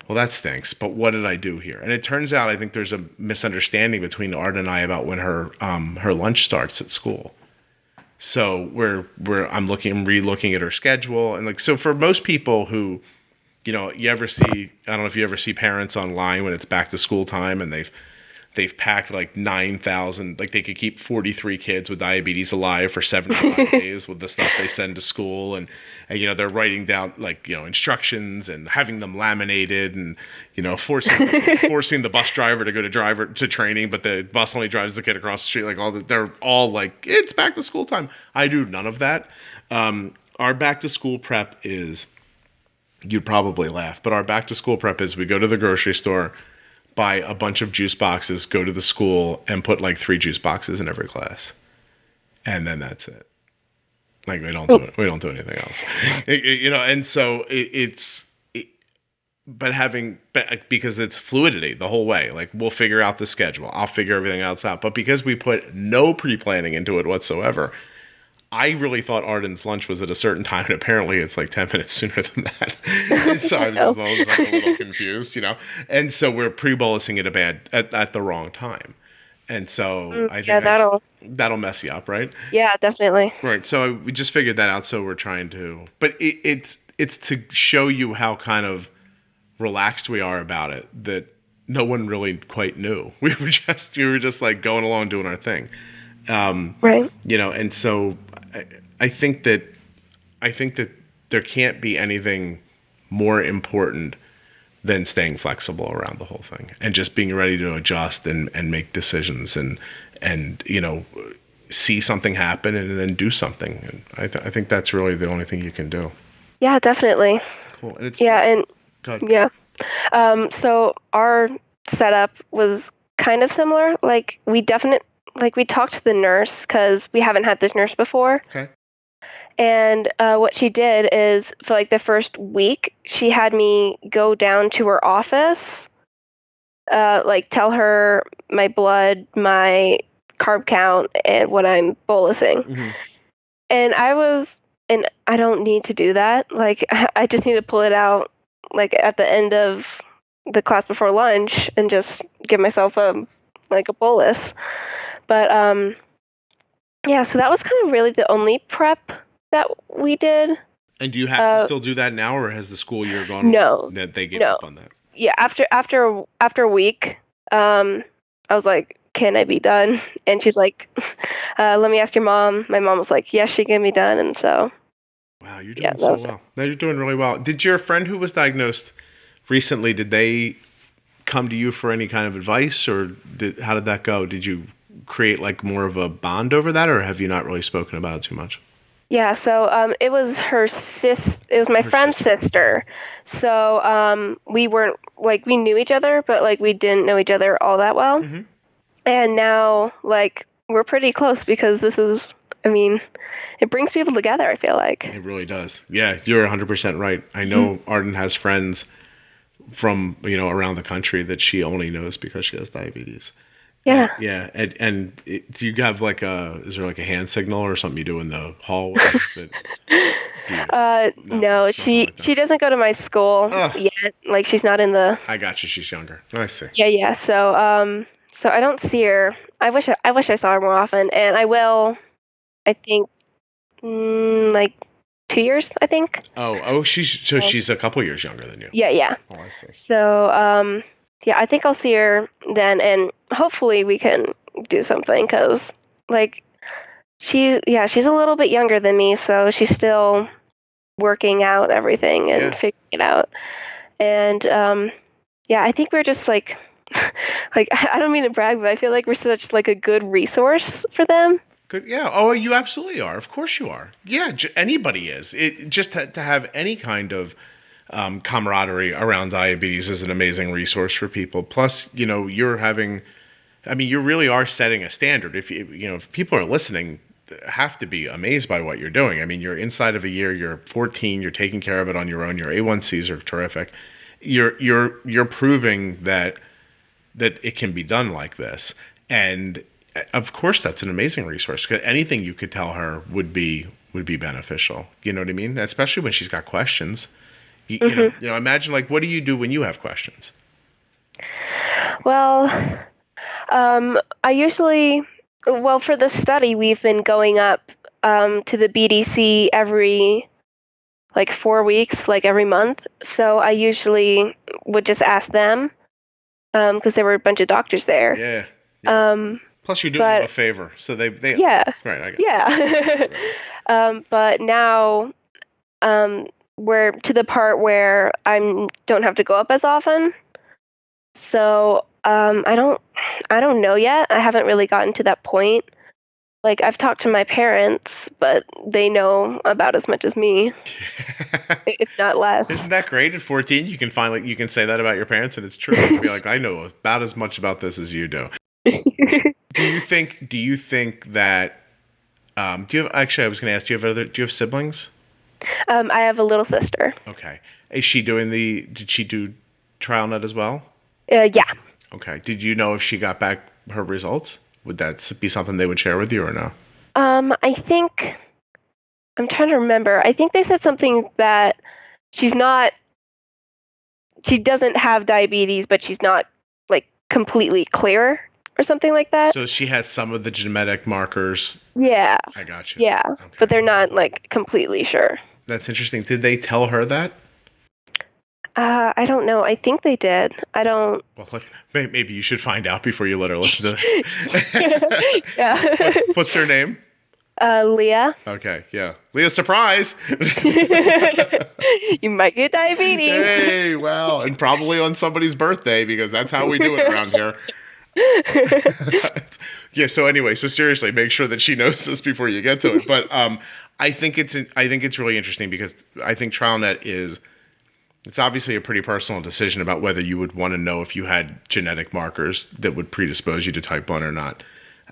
well, that stinks, but what did I do here? And it turns out, I think there's a misunderstanding between Arden and I about when her lunch starts at school. So I'm re-looking at her schedule. And so for most people who, you ever see, I don't know if you ever see parents online when it's back to school time and they've packed like 9,000, like they could keep 43 kids with diabetes alive for 75 days with the stuff they send to school. And they're writing down like, instructions and having them laminated and, forcing the bus driver to go to training, but the bus only drives the kid across the street. Like they're all like, it's back to school time. I do none of that. Our back to school prep is, you'd probably laugh, but our back to school prep is we go to the grocery store, buy a bunch of juice boxes, go to the school and put like 3 juice boxes in every class. And then that's it. Like we don't do anything else, and so because it's fluidity the whole way, like we'll figure out the schedule. I'll figure everything else out. But because we put no pre-planning into it whatsoever, I really thought Arden's lunch was at a certain time, and apparently it's like 10 minutes sooner than that. And so I was like a little confused, And so we're pre-bolusing it at the wrong time. And so I think that'll mess you up, right? Yeah, definitely. Right. So we just figured that out. So we're trying to, but it's to show you how kind of relaxed we are about it, that no one really quite knew. We were just like going along doing our thing. Right. And so I think that there can't be anything more important than staying flexible around the whole thing and just being ready to adjust and make decisions and see something happen and then do something. And I think that's really the only thing you can do. Yeah, definitely. Cool. And it's so our setup was kind of similar. Like we talked to the nurse because we haven't had this nurse before. Okay. And what she did is for like the first week, she had me go down to her office, tell her my blood, my carb count, and what I'm bolusing. Mm-hmm. And I don't need to do that. Like I just need to pull it out like at the end of the class before lunch and just give myself a bolus. But so that was kind of really the only prep that we did. And do you have to still do that now, or has the school year gone? No, that they gave up on that. Yeah, after a week, I was like, "Can I be done?" And she's like, "Let me ask your mom." My mom was like, "Yes, she can be done." And so, wow, you're doing so well. Now you're doing really well. Did your friend who was diagnosed recently? Did they come to you for any kind of advice, or how did that go? Did you create like more of a bond over that, or have you not really spoken about it too much? Yeah, so it was my friend's sister. So we weren't like we knew each other, but like we didn't know each other all that well. Mm-hmm. And now like we're pretty close because this is, I mean, it brings people together, I feel like. It really does. Yeah, you're 100% right. I know Arden has friends from, around the country that she only knows because she has diabetes. Yeah. Yeah. And do you have is there like a hand signal or something you do in the hallway? No, she doesn't go to my school yet. Like she's not in the. I got you. She's younger. I see. Yeah. So I don't see her. I wish I saw her more often, and I will. I think, like 2 years. I think. Oh, she's a couple years younger than you. Yeah. Oh, I see. So yeah, I think I'll see her then, and hopefully we can do something because like she's a little bit younger than me, so she's still working out everything and figuring it out. And I think we're just like like I don't mean to brag, but I feel like we're such like a good resource for them. Good. Yeah. Oh, you absolutely are. Of course you are. Yeah. Anybody is. It just to have any kind of camaraderie around diabetes is an amazing resource for people. Plus, you really are setting a standard. If people are listening, have to be amazed by what you're doing. I mean, you're inside of a year, you're 14, you're taking care of it on your own. Your A1Cs are terrific. You're proving that it can be done like this. And of course, that's an amazing resource because anything you could tell her would be beneficial. You know what I mean? Especially when she's got questions. You know, imagine like, what do you do when you have questions? Well, I usually, for the study, we've been going up to the BDC every like 4 weeks, like every month. So I usually would just ask them because there were a bunch of doctors there. Yeah. Plus, you're doing them a favor, so they yeah, right. I get but now we're to the part where I don't have to go up as often. So I don't know yet. I haven't really gotten to that point. Like I've talked to my parents, but they know about as much as me, if not less. Isn't that great? At 14, you can say that about your parents, and it's true. You'll be like, I know about as much about this as you do. Do you think that? I was going to ask, do you have siblings? I have a little sister. Okay. Is she did she do TrialNet as well? Yeah. Okay. Did you know if she got back her results? Would that be something they would share with you or no? I think, I'm trying to remember. I think they said something that she doesn't have diabetes, but she's not like completely clear or something like that. So she has some of the genetic markers. Yeah. I got you. Yeah. Okay. But they're not like completely sure. That's interesting. Did they tell her that? I don't know. I think they did. I don't. Well, maybe you should find out before you let her listen to this. Yeah. What's her name? Leah. Okay, yeah. Leah, surprise! You might get diabetes. Hey, wow. And probably on somebody's birthday because that's how we do it around here. Yeah, so anyway, seriously, make sure that she knows this before you get to it. But I think it's really interesting because I think TrialNet it's obviously a pretty personal decision about whether you would want to know if you had genetic markers that would predispose you to type 1 or not.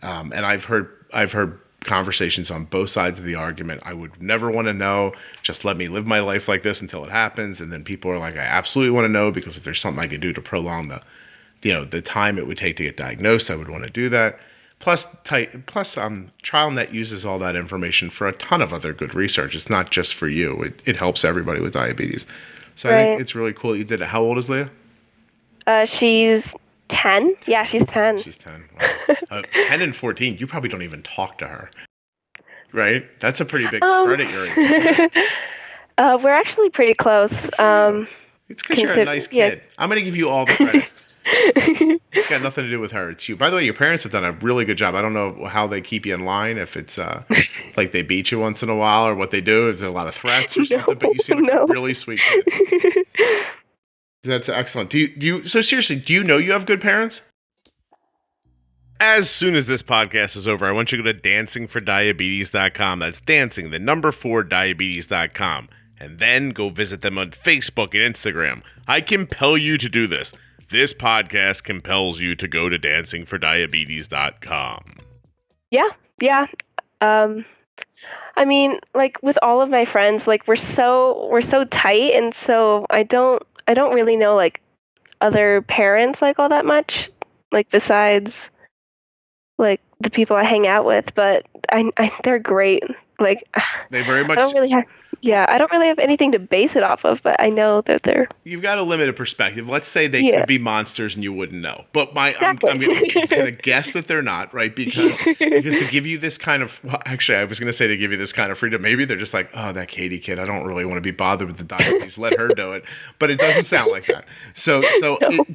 And I've heard conversations on both sides of the argument. I would never want to know. Just let me live my life like this until it happens. And then people are like, I absolutely want to know because if there's something I could do to prolong the time it would take to get diagnosed, I would want to do that. Plus, TrialNet uses all that information for a ton of other good research. It's not just for you. It helps everybody with diabetes. So right. I think it's really cool that you did it. How old is Leah? She's 10. Yeah, she's 10. She's 10. Wow. 10 and 14, you probably don't even talk to her. Right? That's a pretty big spread at your age. We're actually pretty close. It's because you're a nice kid. Yeah. I'm going to give you all the credit. It's got nothing to do with her. It's you. By the way, your parents have done a really good job. I don't know how they keep you in line, if it's like they beat you once in a while or what they do. Is there a lot of threats or something? But you seem like a really sweet kid. That's excellent. So seriously, do you know you have good parents? As soon as this podcast is over, I want you to go to dancingfordiabetes.com. That's dancing, the number 4 diabetes.com. and then go visit them on Facebook and Instagram. I compel you to do this. This podcast compels you to go to dancingfordiabetes.com. Yeah. I mean, like with all of my friends, like we're so tight, and so I don't really know like other parents like all that much, like besides like the people I hang out with, but I they're great. Like They very much. I don't really have anything to base it off of, but I know that they're. You've got a limited perspective. Let's say they could be monsters and you wouldn't know. But I'm going to guess that they're not, right? Because to give you this kind of, well, actually, I was going to say to give you this kind of freedom. Maybe they're just like, oh, that Katie kid, I don't really want to be bothered with the diabetes. Let her do it. But it doesn't sound like that. So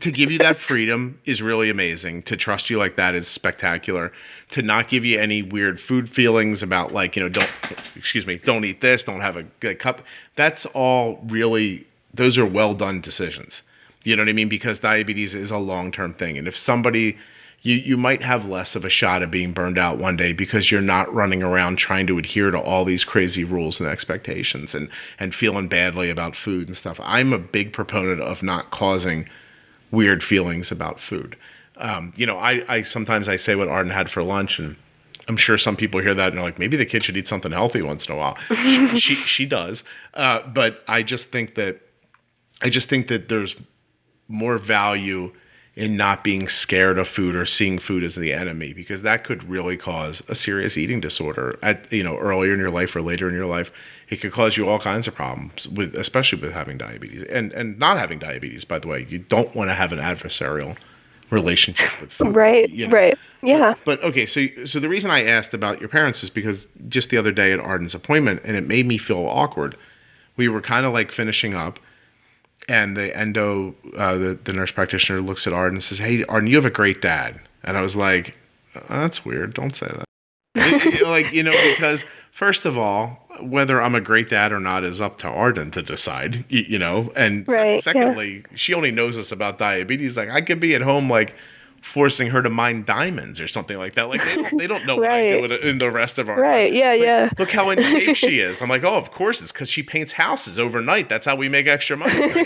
to give you that freedom is really amazing. To trust you like that is spectacular. To not give you any weird food feelings about like, don't eat this, don't have a good cup. That's all really, those are well done decisions. You know what I mean? Because diabetes is a long-term thing. And if somebody, you might have less of a shot of being burned out one day because you're not running around trying to adhere to all these crazy rules and expectations and feeling badly about food and stuff. I'm a big proponent of not causing weird feelings about food. I sometimes I say what Arden had for lunch, and I'm sure some people hear that and they're like, maybe the kid should eat something healthy once in a while. She does, but I just think that there's more value in not being scared of food or seeing food as the enemy, because that could really cause a serious eating disorder earlier in your life or later in your life. It could cause you all kinds of problems especially with having diabetes and not having diabetes. By the way, you don't want to have an adversarial relationship with food. Right. Yeah. But okay, so the reason I asked about your parents is because just the other day at Arden's appointment, and it made me feel awkward. We were kind of like finishing up, and the endo, the nurse practitioner looks at Arden and says, "Hey, Arden, you have a great dad." And I was like, "That's weird. Don't say that." Because first of all, whether I'm a great dad or not is up to Arden to decide, and secondly, she only knows us about diabetes. Like I could be at home, like forcing her to mine diamonds or something like that. Like they don't know what I do in the rest of our life. Right. Yeah. Look how in shape she is. I'm like, oh, of course it's because she paints houses overnight. That's how we make extra money.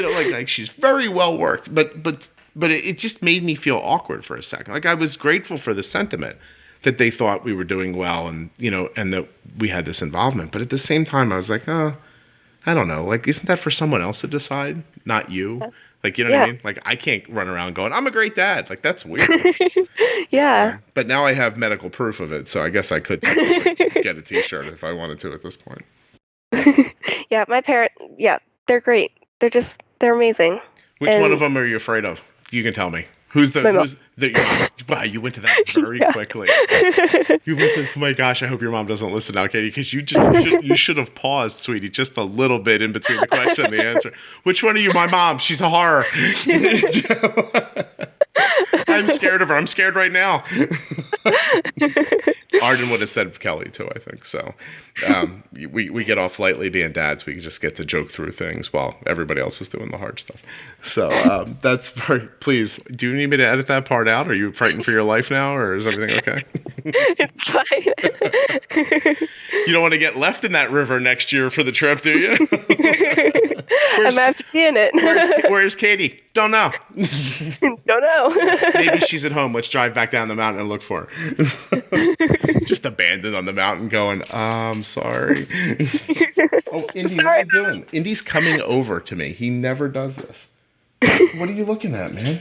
Like she's very well worked, but it just made me feel awkward for a second. Like I was grateful for the sentiment that they thought we were doing well and that we had this involvement. But at the same time, I was like, oh, I don't know. Like, isn't that for someone else to decide, not you? Like, you know what I mean? Like, I can't run around going, I'm a great dad. Like, that's weird. Yeah. But now I have medical proof of it, so I guess I could get a t-shirt if I wanted to at this point. Yeah, my parents, they're great. They're amazing. Which one of them are you afraid of? You can tell me. Your mom? Wow, you went to that very quickly. You went to, oh my gosh, I hope your mom doesn't listen now, Katie, because you should have paused, sweetie, just a little bit in between the question and the answer. Which one are you? My mom. She's a horror. I'm scared of her. I'm scared right now. Arden would have said Kelly too, I think. So we get off lightly being dads. We just get to joke through things while everybody else is doing the hard stuff. So that's very, please, do you need me to edit that part out? Are you frightened for your life now, or is everything okay? It's fine. You don't want to get left in that river next year for the trip, do you? I might have to be in it. Where's Katie? Don't know. Don't know. Maybe she's at home. Let's drive back down the mountain and look for her. Just abandoned on the mountain going, I'm sorry. Oh, Indy, what are you doing? Indy's coming over to me. He never does this. What are you looking at, man?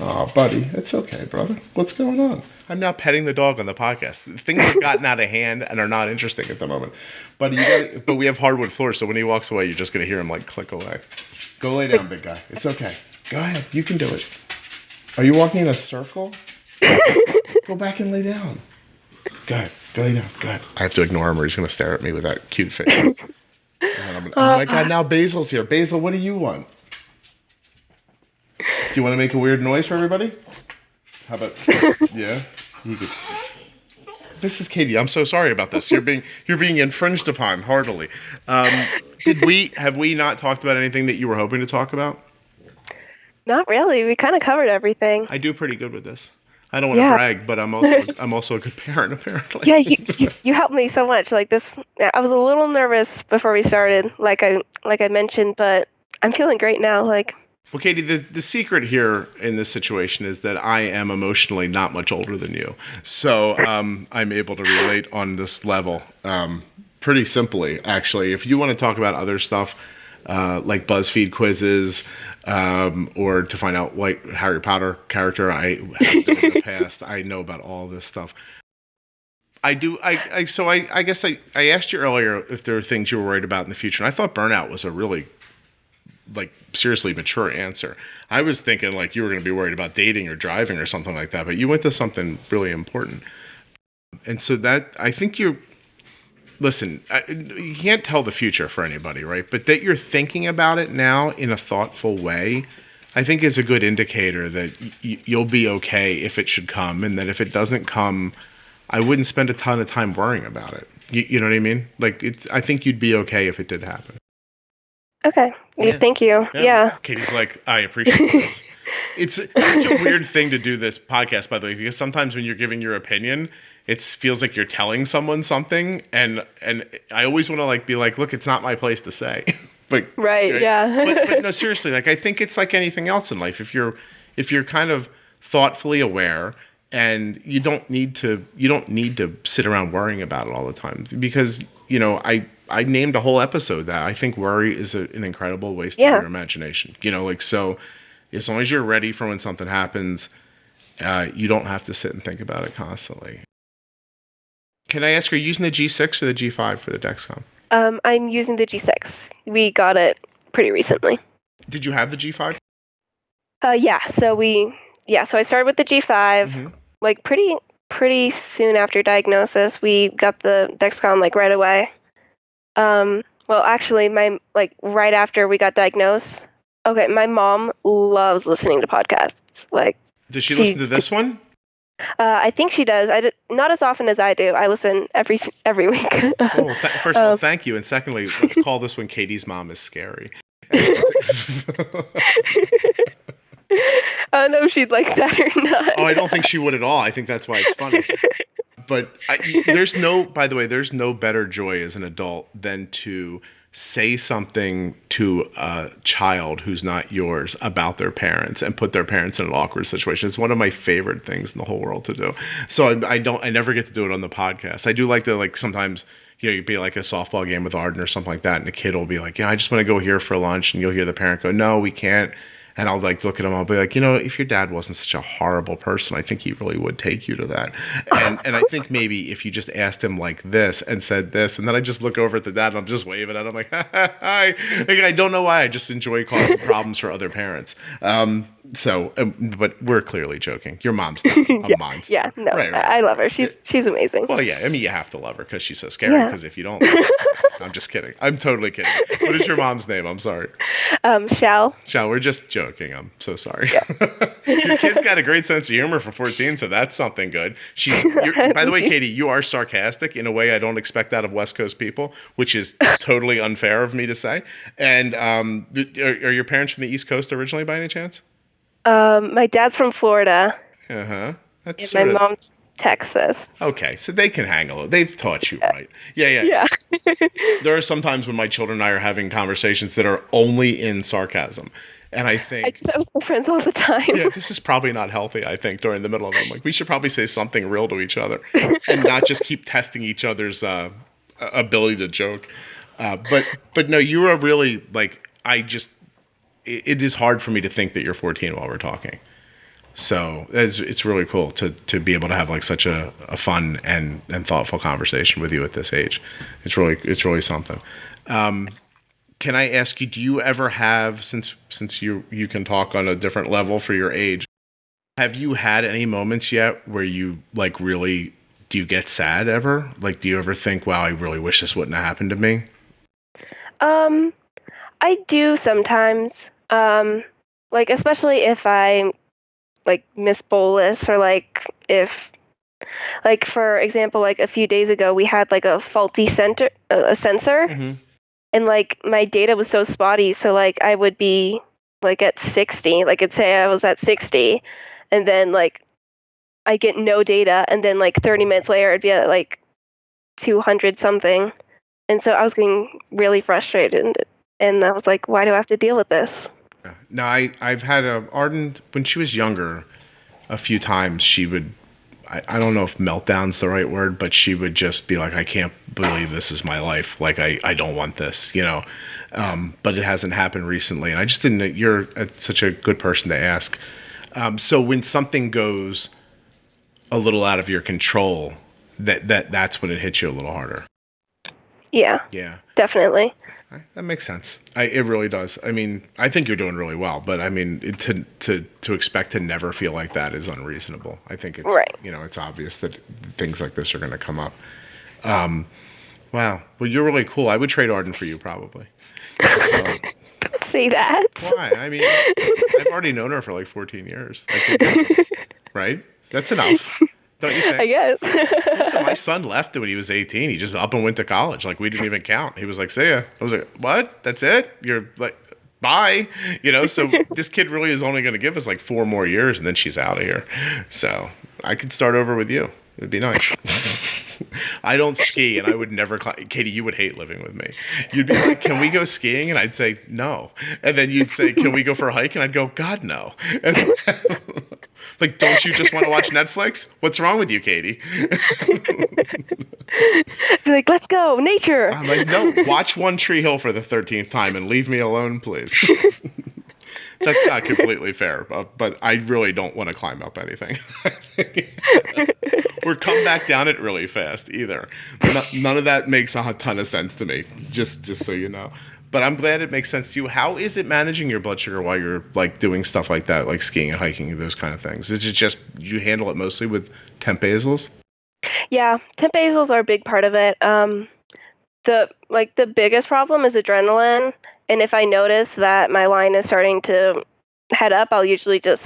Oh, buddy. It's okay, brother. What's going on? I'm now petting the dog on the podcast. Things have gotten out of hand and are not interesting at the moment. But we have hardwood floors, so when he walks away, you're just going to hear him like click away. Go lay down, big guy. It's okay. Go ahead. You can do it. Are you walking in a circle? Go back and lay down. Go ahead. Go lay down. Go ahead. I have to ignore him or he's going to stare at me with that cute face. And then oh my God, now Basil's here. Basil, what do you want? Do you want to make a weird noise for everybody? How about, yeah? You could. This is Katie. I'm so sorry about this. You're being infringed upon heartily. Have we not talked about anything that you were hoping to talk about? Not really. We kind of covered everything. I do pretty good with this. I don't want to brag, but I'm also a good parent, apparently. Yeah, you helped me so much. Like this, I was a little nervous before we started, like I mentioned, but I'm feeling great now. Like, well, Katie, the secret here in this situation is that I am emotionally not much older than you, so I'm able to relate on this level pretty simply. Actually, if you want to talk about other stuff like BuzzFeed quizzes. Or to find out what Harry Potter character I have been in the past. I know about all this stuff. I do. I guess I asked you earlier if there were things you were worried about in the future, and I thought burnout was a really seriously mature answer. I was thinking like you were going to be worried about dating or driving or something like that, but you went to something really important. And so that I think listen, you can't tell the future for anybody, right? But that you're thinking about it now in a thoughtful way, I think is a good indicator that you'll be okay if it should come, and that if it doesn't come, I wouldn't spend a ton of time worrying about it. You know what I mean? Like, I think you'd be okay if it did happen. Okay. Yeah. Thank you. Yeah. Katie's like, I appreciate this. It's such a weird thing to do this podcast, by the way, because sometimes when you're giving your opinion, it feels like you're telling someone something, and I always want to be like, look, it's not my place to say. But right, yeah. but no, seriously, I think it's like anything else in life. If you're kind of thoughtfully aware, and you don't need to sit around worrying about it all the time, because I named a whole episode that I think worry is an incredible waste of your imagination. So as long as you're ready for when something happens, you don't have to sit and think about it constantly. Can I ask, are you using the G6 or the G5 for the Dexcom? I'm using the G6. We got it pretty recently. Did you have the G5? Yeah. So I started with the G5, pretty soon after diagnosis. We got the Dexcom right away. Well, actually, right after we got diagnosed. Okay, my mom loves listening to podcasts. Does she listen to this one? I think she does. Not as often as I do. I listen every week. First of all, thank you. And secondly, let's call this one Katie's Mom is Scary. I don't know if she'd like that or not. Oh, I don't think she would at all. I think that's why it's funny. But there's no better joy as an adult than to say something to a child who's not yours about their parents and put their parents in an awkward situation. It's one of my favorite things in the whole world to do. So I never get to do it on the podcast. I do like to sometimes, you'd be like a softball game with Arden or something like that, and a kid will be like, yeah, I just want to go here for lunch, and you'll hear the parent go, no, we can't. And I'll look at him, I'll be like, if your dad wasn't such a horrible person, I think he really would take you to that. And I think maybe if you just asked him like this and said this, and then I just look over at the dad and I'm just waving at him like, hi. I don't know why, I just enjoy causing problems for other parents. But we're clearly joking. Your mom's not a monster. Yeah, no, right. I love her. She's amazing. Well, yeah, you have to love her because she's so scary, because if you don't, I'm just kidding. I'm totally kidding. What is your mom's name? I'm sorry. Shal. We're just joking. I'm so sorry. Yeah. Your kid's got a great sense of humor for 14, so that's something good. By the way, Katie, you are sarcastic in a way I don't expect out of West Coast people, which is totally unfair of me to say. And are your parents from the East Coast originally, by any chance? My dad's from Florida. Uh-huh. That's my mom's Texas. Okay, so they can hang a little. They've taught you right. Yeah. There are some times when my children and I are having conversations that are only in sarcasm. And I think I do that with my friends all the time. Yeah, this is probably not healthy, I think, during the middle of them. We should probably say something real to each other and not just keep testing each other's ability to joke. But no, you are really it is hard for me to think that you're 14 while we're talking. So it's really cool to be able to have such a fun and thoughtful conversation with you at this age. It's really something. Can I ask you, do you ever have, since you can talk on a different level for your age, have you had any moments yet where you really, do you get sad ever? Do you ever think, wow, I really wish this wouldn't have happened to me? I do sometimes. Especially if I miss bolus, or if for example, a few days ago we had a faulty sensor. Mm-hmm. And my data was so spotty, so I would be at 60, it'd say I was at 60, and then I get no data, and then like 30 minutes later it'd be at like 200 something. And so I was getting really frustrated, and I was like, why do I have to deal with this? No, I've had Arden, when she was younger, a few times she would, I don't know if meltdown's the right word, but she would just be like, I can't believe this is my life. Like, I don't want this, you know. But it hasn't happened recently. And I just didn't, you're such a good person to ask. So when something goes a little out of your control, that's when it hits you a little harder. Yeah. Yeah. Definitely. That makes sense. It really does. I mean, I think you're doing really well, but I mean, to expect to never feel like that is unreasonable. I think it's, right. You know, it's obvious that things like this are going to come up. Wow. Well, you're really cool. I would trade Arden for you probably. So, don't say that. Why? I mean, I've already known her for like 14 years. Right? That's enough. Don't you think? I guess. So my son left when he was 18. He just up and went to college. Like, we didn't even count. He was like, see ya. I was like, what? That's it? You're like, bye. You know, so this kid really is only going to give us like 4 more years, and then she's out of here. So I could start over with you. It'd be nice. I don't ski, and I would never Katie, you would hate living with me. You'd be like, can we go skiing? And I'd say, no. And then you'd say, can we go for a hike? And I'd go, God, no. And like, don't you just want to watch Netflix? What's wrong with you, Katie? Like, let's go, nature. I'm like, no, watch One Tree Hill for the 13th time and leave me alone, please. That's not completely fair, but I really don't want to climb up anything. Or come back down it really fast either. None of that makes a ton of sense to me, just so you know. But I'm glad it makes sense to you. How is it managing your blood sugar while you're like doing stuff like that, like skiing and hiking and those kind of things? Is it just you handle it mostly with temp basals? Yeah, temp basals are a big part of it. The biggest problem is adrenaline, and if I notice that my line is starting to head up, I'll usually just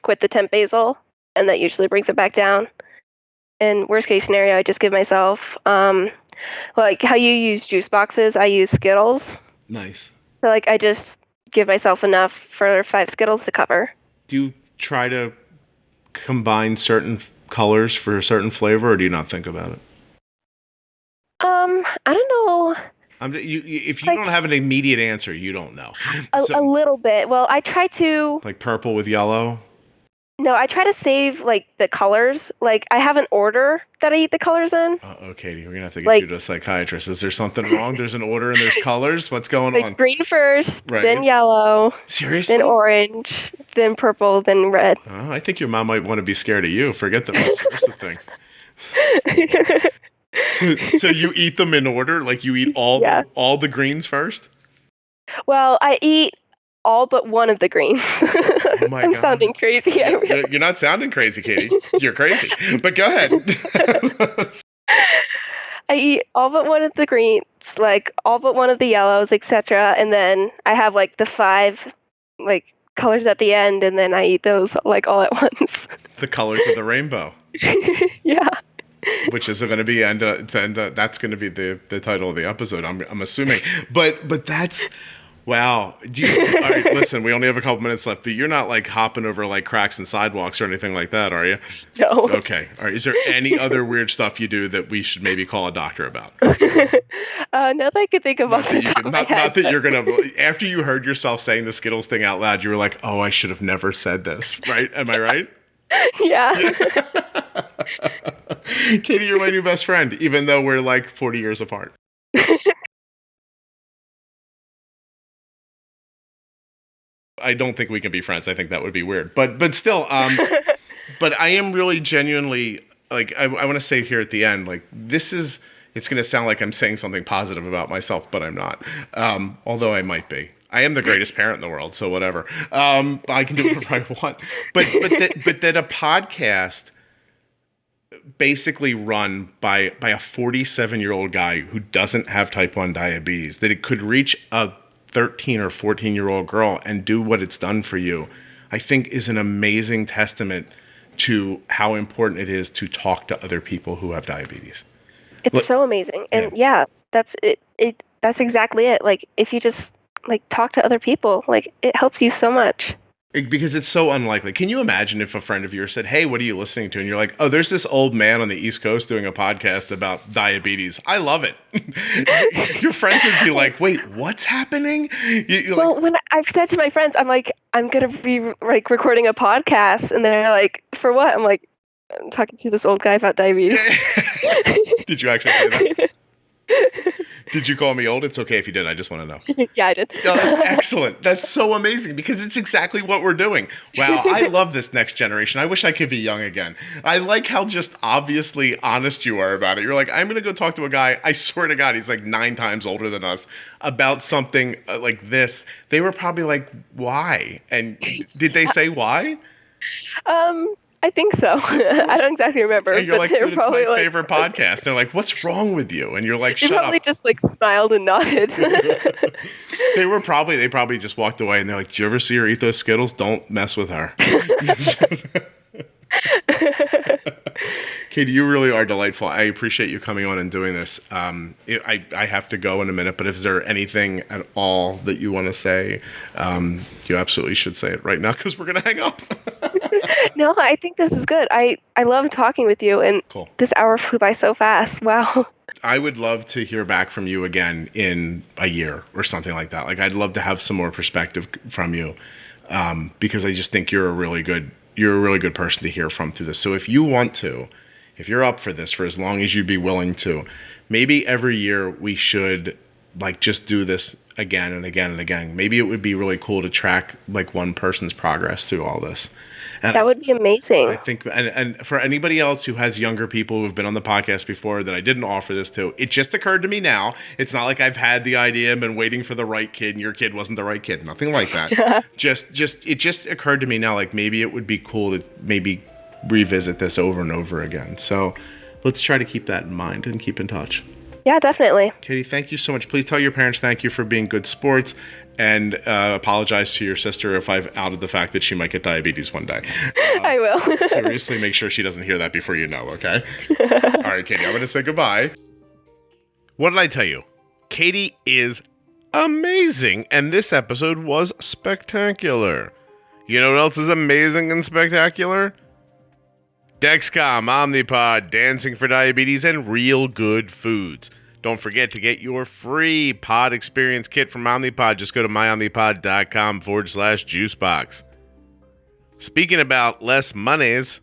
quit the temp basal, and that usually brings it back down. In worst case scenario, I just give myself like how you use juice boxes, I use Skittles. Nice. So like I just give myself enough for 5 Skittles to cover. Do you try to combine certain colors for a certain flavor, or do you not think about it? I don't know. If you don't have an immediate answer, you don't know. A little bit. Well, I try to... Like purple with yellow? No, I try to save, like, the colors. Like, I have an order that I eat the colors in. Uh-oh, Katie, we're going to have to get you to a psychiatrist. Is there something wrong? There's an order and there's colors? What's going on? Green first, then yellow. Seriously? Then orange, then purple, then red. Oh, I think your mom might want to be scared of you. Forget the vice versa thing. So you eat them in order? Like you eat all the greens first? Well, I eat all but one of the greens. Oh my I'm God. sounding crazy. You're not sounding crazy, Katie. You're crazy. But go ahead. I eat all but one of the greens, like all but one of the yellows, etc. And then I have like the 5 like colors at the end, and then I eat those like all at once. The colors of the rainbow. Yeah. Which is going to be that's going to be the title of the episode. I'm assuming, but that's wow. All right, listen, we only have a couple minutes left, but you're not like hopping over like cracks and sidewalks or anything like that, are you? No. Okay. All right. Is there any other weird stuff you do that we should maybe call a doctor about? Not that I could think of. Not that you're gonna. After you heard yourself saying the Skittles thing out loud, you were like, "Oh, I should have never said this." Right? Am I right? Yeah. Katie, you're my new best friend, even though we're like 40 years apart. I don't think we can be friends. I think that would be weird. But still, but I am really genuinely, like, I want to say here at the end, like, it's going to sound like I'm saying something positive about myself, but I'm not. Although I might be. I am the greatest parent in the world, so whatever. I can do whatever I want. But that a podcast basically run by a 47-year-old guy who doesn't have type 1 diabetes, that it could reach a 13 or 14-year-old girl and do what it's done for you, I think is an amazing testament to how important it is to talk to other people who have diabetes. It's so amazing. And that's it. That's exactly it. Like, if you just like talk to other people, like, it helps you so much. Because it's so unlikely. Can you imagine if a friend of yours said, "Hey, what are you listening to?" And you're like, "Oh, there's this old man on the East Coast doing a podcast about diabetes. I love it." Your friends would be like, "Wait, what's happening?" Well, when I've said to my friends, I'm like, I'm going to be like recording a podcast. And they're like, for what? I'm like, I'm talking to this old guy about diabetes. Did you actually say that? Did you call me old? It's okay if you did. I just want to know. Yeah, I did. Oh, that's excellent. That's so amazing because it's exactly what we're doing. Wow, I love this next generation. I wish I could be young again. I like how just obviously honest you are about it. You're like, I'm going to go talk to a guy, I swear to God, he's like 9 times older than us, about something like this. They were probably like, why? And did they say why? I think so. I don't exactly remember. And you're like, dude, it's my like, favorite podcast. They're like, what's wrong with you? And you're like, they shut up. probably just like smiled and nodded. They probably just walked away and they're like, do you ever see her eat those Skittles? Don't mess with her. Katie, you really are delightful. I appreciate you coming on and doing this. I have to go in a minute, but if there anything at all that you want to say, you absolutely should say it right now because we're going to hang up. No, I think this is good. I love talking with you, and Cool. This hour flew by so fast. Wow. I would love to hear back from you again in a year or something like that. Like, I'd love to have some more perspective from you because I just think you're a really good person to hear from through this. So if you want to, if you're up for this for as long as you'd be willing to, maybe every year we should like just do this again and again and again. Maybe it would be really cool to track like one person's progress through all this. And That would be amazing. I think, and for anybody else who has younger people who've been on the podcast before that I didn't offer this to, it just occurred to me now. It's not like I've had the idea and been waiting for the right kid and your kid wasn't the right kid. Nothing like that. It just occurred to me now, like maybe it would be cool to maybe revisit this over and over again. So let's try to keep that in mind and keep in touch. Yeah, definitely. Katie, thank you so much. Please tell your parents thank you for being good sports and apologize to your sister if I've outed the fact that she might get diabetes one day. I will. Seriously, make sure she doesn't hear that before you know, okay? All right, Katie, I'm going to say goodbye. What did I tell you? Katie is amazing, and this episode was spectacular. You know what else is amazing and spectacular? Dexcom, Omnipod, Dancing for Diabetes, and Realgood Foods. Don't forget to get your free pod experience kit from Omnipod. Just go to myomnipod.com/juicebox. Speaking about less monies,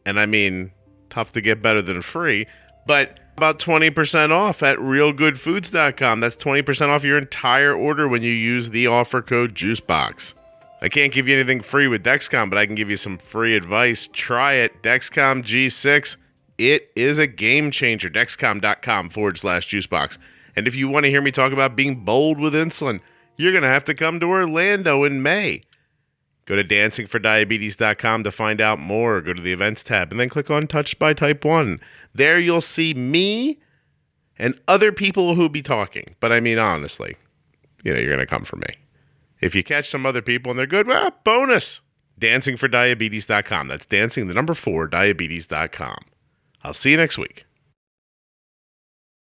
and I mean, tough to get better than free, but about 20% off at realgoodfoods.com. That's 20% off your entire order when you use the offer code JUICEBOX. I can't give you anything free with Dexcom, but I can give you some free advice. Try it. Dexcom G6. It is a game changer. Dexcom.com/juicebox. And if you want to hear me talk about being bold with insulin, you're going to have to come to Orlando in May. Go to dancingfordiabetes.com to find out more. Go to the events tab and then click on Touched by Type 1. There you'll see me and other people who'll be talking. But I mean, honestly, you're going to come for me. If you catch some other people and they're good, well, bonus. Dancingfordiabetes.com. That's dancing, the number 4, diabetes.com. I'll see you next week.